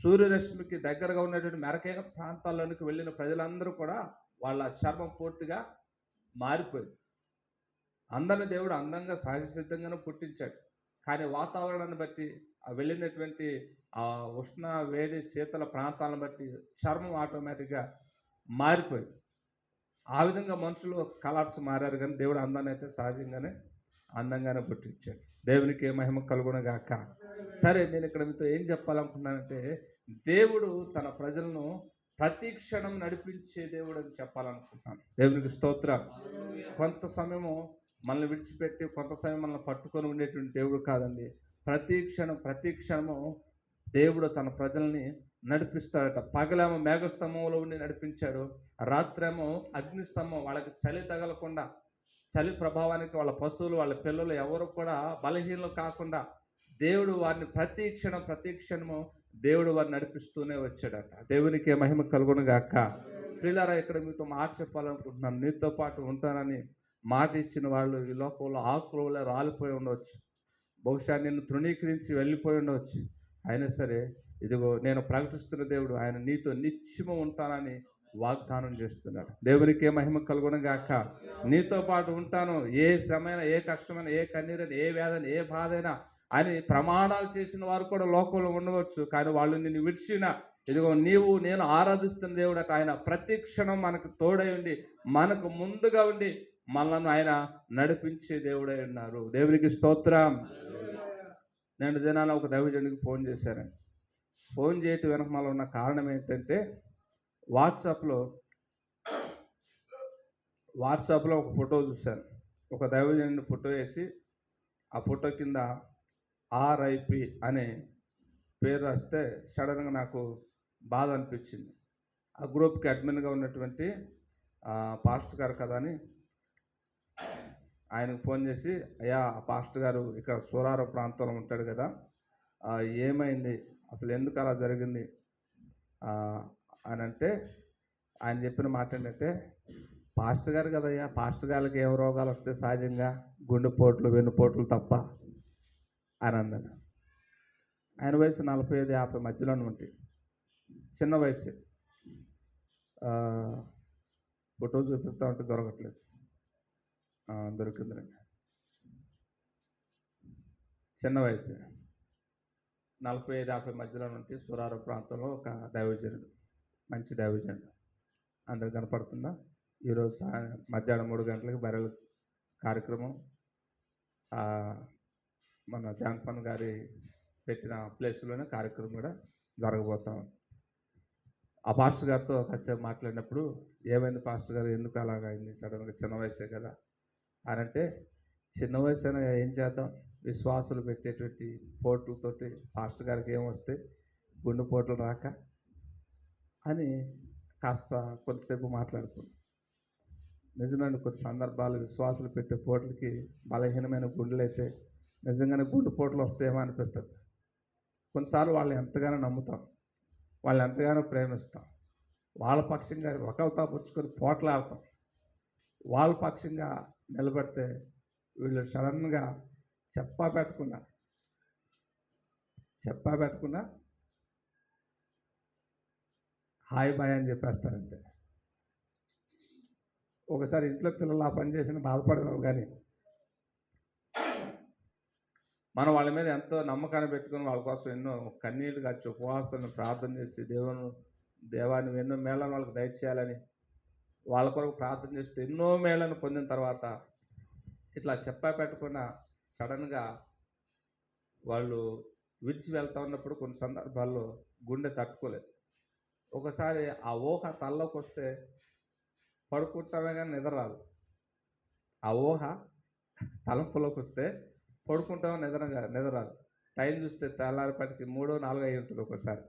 సూర్యరశ్మికి దగ్గరగా ఉన్నటువంటి మెరకైన ప్రాంతాల్లోనికి వెళ్ళిన ప్రజలందరూ కూడా వాళ్ళ చర్మం పూర్తిగా మారిపోయింది. అందరిని దేవుడు అందంగా సహజ సిద్ధంగానే పుట్టించాడు. కానీ వాతావరణాన్ని బట్టి ఆ వెళ్ళినటువంటి ఆ ఉష్ణ వేడి శీతల ప్రాంతాలను బట్టి చర్మం ఆటోమేటిక్గా మారిపోయింది. ఆ విధంగా మనుషులు కలర్స్ మారారు, కానీ దేవుడు అందాన్ని అయితే సహజంగానే అందంగానే పుట్టించాడు. దేవునికి మహిమ కలుగును గాక. సరే, నేను ఇక్కడ మీతో ఏం చెప్పాలనుకున్నానంటే, దేవుడు తన ప్రజలను ప్రతి క్షణం నడిపించే దేవుడు అని చెప్పాలనుకుంటున్నాను. దేవునికి స్తోత్రం. కొంత సమయము మనల్ని విడిచిపెట్టి కొంత సమయం మనల్ని పట్టుకొని ఉండేటువంటి దేవుడు కాదండి. ప్రతి క్షణము దేవుడు తన ప్రజల్ని నడిపిస్తాడట. పగలేమో మేఘస్తంభంలో ఉండి నడిపించాడు, రాత్రేమో అగ్నిస్తంభం, వాళ్ళకి చలి తగలకుండా, చలి ప్రభావానికి వాళ్ళ పశువులు వాళ్ళ పిల్లలు ఎవరు కూడా బలహీనలు కాకుండా దేవుడు వారిని ప్రతి క్షణము దేవుడు వారిని నడిపిస్తూనే వచ్చాడట. దేవునికి మహిమ కలుగును గాక. ప్రియులారా, ఇక్కడ మీతో మాట చెప్పాలనుకుంటున్నాను. నీతో పాటు ఉంటానని మాట ఇచ్చిన వాళ్ళు ఈ లోకంలో ఆకులలో రాలిపోయి ఉండవచ్చు, బహుశా నిన్ను తృణీకరించి వెళ్ళిపోయి ఉండవచ్చు. అయినా సరే, ఇదిగో నేను ప్రకటిస్తున్న దేవుడు ఆయన నీతో నిత్యము ఉంటానని వాగ్దానం చేస్తున్నాడు. దేవునికి మహిమ కలుగును గాక. నీతో పాటు ఉంటాను, ఏ శ్రమైనా, ఏ కష్టమైనా, ఏ కన్నీరైనా, ఏ వేదన, ఏ బాధైనా అని ప్రమాణాలు చేసిన వారు కూడా లోకంలో ఉండవచ్చు. కానీ వాళ్ళు నిన్ను విడిచిన, ఇదిగో నేను ఆరాధిస్తున్న దేవుడు ఆయన ప్రతి క్షణం మనకు తోడై ఉండి, మనకు ముందుగా ఉండి మనల్ని ఆయన నడిపించే దేవుడై ఉన్నారు. దేవునికి స్తోత్రం. నేను దినాన ఒక దైవజనుడికి ఫోన్ చేశాను. ఫోన్ చేయటం వెనక మళ్ళీ ఉన్న కారణం ఏంటంటే, వాట్సాప్లో ఒక ఫోటో చూశాను. ఒక దైవజనుడి ఫోటో వేసి ఆ ఫోటో కింద RIP అనే పేరు రాస్తే సడన్గా నాకు బాధ అనిపించింది. ఆ గ్రూప్కి అడ్మిన్గా ఉన్నటువంటి పాస్టర్ గారు కదా అని ఆయనకు ఫోన్ చేసి, అయ్యా ఆ పాస్టర్ గారు ఇక్కడ సూరారం ప్రాంతంలో ఉంటాడు కదా, ఏమైంది, అసలు ఎందుకు అలా జరిగింది అని అంటే, ఆయన చెప్పిన మాట ఏంటంటే, పాస్టర్ గారు కదయ్యా, పాస్టర్ గారికి ఏం రోగాలు వస్తే సహజంగా గుండెపోట్లు వెన్నుపోట్లు తప్ప అని అన్నాడు. ఆయన వయసు 45-50 మధ్యలోనే ఉంటాయి, చిన్న వయసు. ఫోటో చూపిస్తా ఉంటే దొరకట్లేదు, దొరికిందండి. చిన్న వయసు, 45-50 మధ్యలో ఉంటే సూరారం ప్రాంతంలో ఒక దైవజనుడు, మంచి దైవజనుడు. అందరికి కనపడుతుందా? ఈరోజు మధ్యాహ్నం 3 గంటలకు బర్రెల కార్యక్రమం మన జాన్సన్ గారి పెట్టిన ప్లేస్లోనే కార్యక్రమం కూడా జరగబోతాం. ఆ పాస్టర్ గారితో కాసేపు మాట్లాడినప్పుడు, ఏమైంది పాస్టర్ గారు, ఎందుకు అలాగైంది సడన్గా, చిన్న వయసే కదా అని అంటే, చిన్న వయసు అయినా ఏం చేద్దాం, విశ్వాసులు పెట్టేటువంటి పోట్లతోటి పాస్టర్ గారికి ఏమొస్తే గుండెపోట్లు రాక అని కాస్త కొద్దిసేపు మాట్లాడుకున్నాం. నిజమైన కొన్ని సందర్భాలు విశ్వాసులు పెట్టే పోట్లకి బలహీనమైన గుండెలు అయితే నిజంగానే గుండెపోట్లు వస్తాయేమో అనిపిస్తుంది. కొన్నిసార్లు వాళ్ళు ఎంతగానో నమ్ముతాం, వాళ్ళు ఎంతగానో ప్రేమిస్తాం, వాళ్ళ పక్షంగా ఒకరితో పుచ్చుకొని పోట్లాడతాం, వాళ్ళ పక్షంగా నిలబడితే వీళ్ళు సడన్గా చెప్పా పెట్టకుండా హాయ్ బాయ్ అని చెప్పేస్తారంటే, ఒకసారి ఇంట్లో పిల్లలు ఆ పని చేసిన బాధపడగలవు, కానీ మనం వాళ్ళ మీద ఎంతో నమ్మకాన్ని పెట్టుకుని వాళ్ళ కోసం ఎన్నో కన్నీళ్లు కాచి ఉపవాసాలను ప్రార్థన చేసి దేవాన్ని ఎన్నో మేళను వాళ్ళకి దయచేయాలని వాళ్ళ కొరకు ప్రార్థన చేస్తే ఎన్నో మేళను పొందిన తర్వాత ఇట్లా చెప్పా పెట్టకుండా సడన్గా వాళ్ళు విడిచి వెళ్తా ఉన్నప్పుడు కొన్ని సందర్భాల్లో గుండె తట్టుకోలేదు. ఒకసారి ఆ ఊహ తలలోకి వస్తే పడుకుంటామే కానీ నిద్ర రాదు. ఆ ఊహ తలంపులోకి వస్తే పడుకుంటామో నిద్ర రాదు. టైం చూస్తే తెల్లారిపాటికి 3-4 అయి ఉంటుంది ఒకసారి.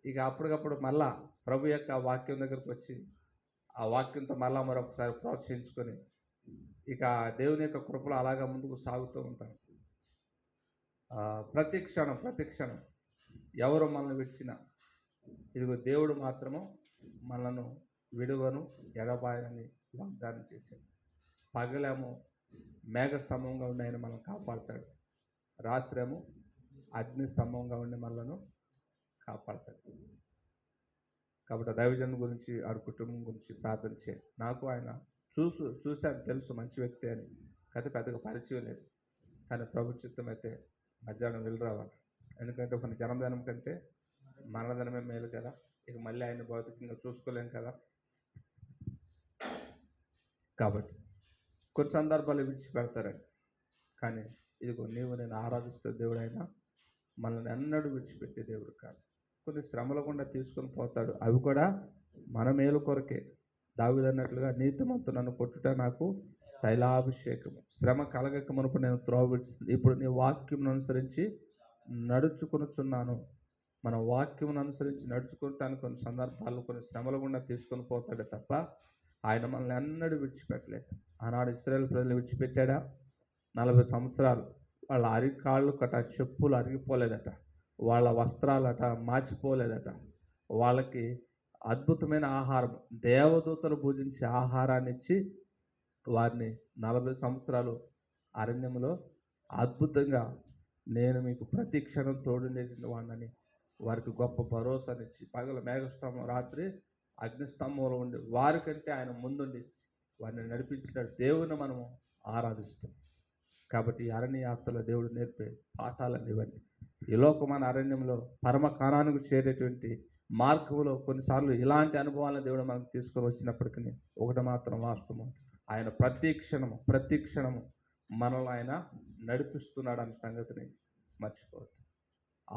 ఇక అప్పటికప్పుడు మళ్ళా ప్రభు యొక్క వాక్యం దగ్గరకు వచ్చి ఆ వాక్యంతో మళ్ళా మరొకసారి ప్రోత్సహించుకొని ఇక దేవుని యొక్క కృపలో అలాగా ముందుకు సాగుతూ ఉంటాం. ప్రతి క్షణం ఎవరు మనల్ని విడిచినా, ఇదిగో దేవుడు మాత్రము మనలను విడువను ఎడబాయని వాగ్దానం చేశాడు. పగలేమో మేఘస్తంభంగా ఉండి ఆయన మనల్ని కాపాడుతాడు, రాత్రేమో అగ్ని స్తంభంగా ఉండి మనలను కాపాడతాడు. కాబట్టి ఆ దైవజన్ గురించి ఆ కుటుంబం గురించి ప్రార్థన చేయండి. నాకు ఆయన చూశాను, తెలుసు మంచి వ్యక్తి అని, అయితే పెద్దగా పరిచయం లేదు. కానీ ప్రభు చిత్తం అయితే మధ్యాహ్నం వెళ్ళి రావాలి. ఎందుకంటే కొన్ని జన్మదినం కంటే మరణదినమే మేలు కదా. ఇక మళ్ళీ ఆయన భౌతికంగా చూసుకోలేం కదా. కాబట్టి కొన్ని సందర్భాలు విడిచిపెడతారండి. కానీ ఇదిగో నీవు నేను ఆరాధిస్తున్న దేవుడు అయినా మనల్ని ఎన్నడూ విడిచిపెట్టే దేవుడు కాదు. కొన్ని శ్రమల గుండా తీసుకొని పోతాడు, అవి కూడా మన మేలు కొరకే. దావీదు అన్నట్లుగా నీతిమంతుడు నన్ను కొట్టుట నాకు తైలాభిషేకము, శ్రమ కలగక మునుపు నేను త్రోవ విడిచింది, ఇప్పుడు నీ వాక్యమును అనుసరించి నడుచుకొనుచున్నాను. మన వాక్యమును అనుసరించి నడుచుకుంటాను. కొన్ని సందర్భాల్లో కొన్ని శ్రమల గుండా తీసుకొని పోతాడే తప్ప ఆయన మనల్ని ఎన్నడూ విడిచిపెట్టలేదు. ఆనాడు ఇశ్రాయేలు ప్రజలు విడిచిపెట్టాడా? 40 సంవత్సరాలు వాళ్ళ అరికాళ్ళు కట చెప్పులు అరిగిపోలేదట, వాళ్ళ వస్త్రాలట మాసిపోలేదట. వాళ్ళకి అద్భుతమైన ఆహారం, దేవదూతలు పూజించే ఆహారాన్ని ఇచ్చి వారిని 40 సంవత్సరాలు అరణ్యంలో అద్భుతంగా నేను మీకు ప్రతి క్షణం తోడుండేటువంటి వాడిని వారికి గొప్ప భరోసానిచ్చి, పగల మేఘస్తంభం రాత్రి అగ్నిస్తంభంలో ఉండి వారికంటే ఆయన ముందుండి వారిని నడిపించినాడు. దేవుని మనము ఆరాధిస్తాం. కాబట్టి ఈ అరణ్య యాత్రలో దేవుడు నేర్పే పాఠాలన్నీ ఇవన్నీ. ఈ లోకమైన అరణ్యంలో పరమ కానానికి చేరేటువంటి మార్గంలో కొన్నిసార్లు ఇలాంటి అనుభవాలను దేవుడు మనకు తీసుకొని వచ్చినప్పటికీ ఒకటి మాత్రం వాస్తవం, ఆయన ప్రతి క్షణము మనల్ని ఆయన నడిపిస్తున్నాడు అనే సంగతిని మర్చిపోవద్దు.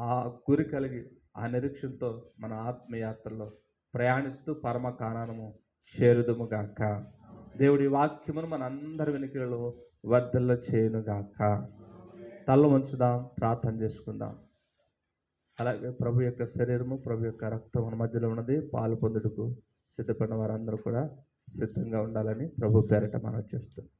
ఆ గురి కలిగి ఆ నిరీక్షణతో మన ఆత్మయాత్రలో ప్రయాణిస్తూ పరమ కానానము చేరుదుముగాక. దేవుడి వాక్యమును మన అందరి వెనుకలలో వర్ధల్ల చేయునుగాక. తల వంచుదాం, ప్రార్థన చేసుకుందాం. అలాగే ప్రభు యొక్క శరీరము, ప్రభు యొక్క రక్తం మన మధ్యలో ఉన్నది. పాలు పొందుటకు సిద్ధపడిన వారందరూ కూడా సిద్ధంగా ఉండాలని ప్రభు పేరిట మనం చేస్తున్నాం.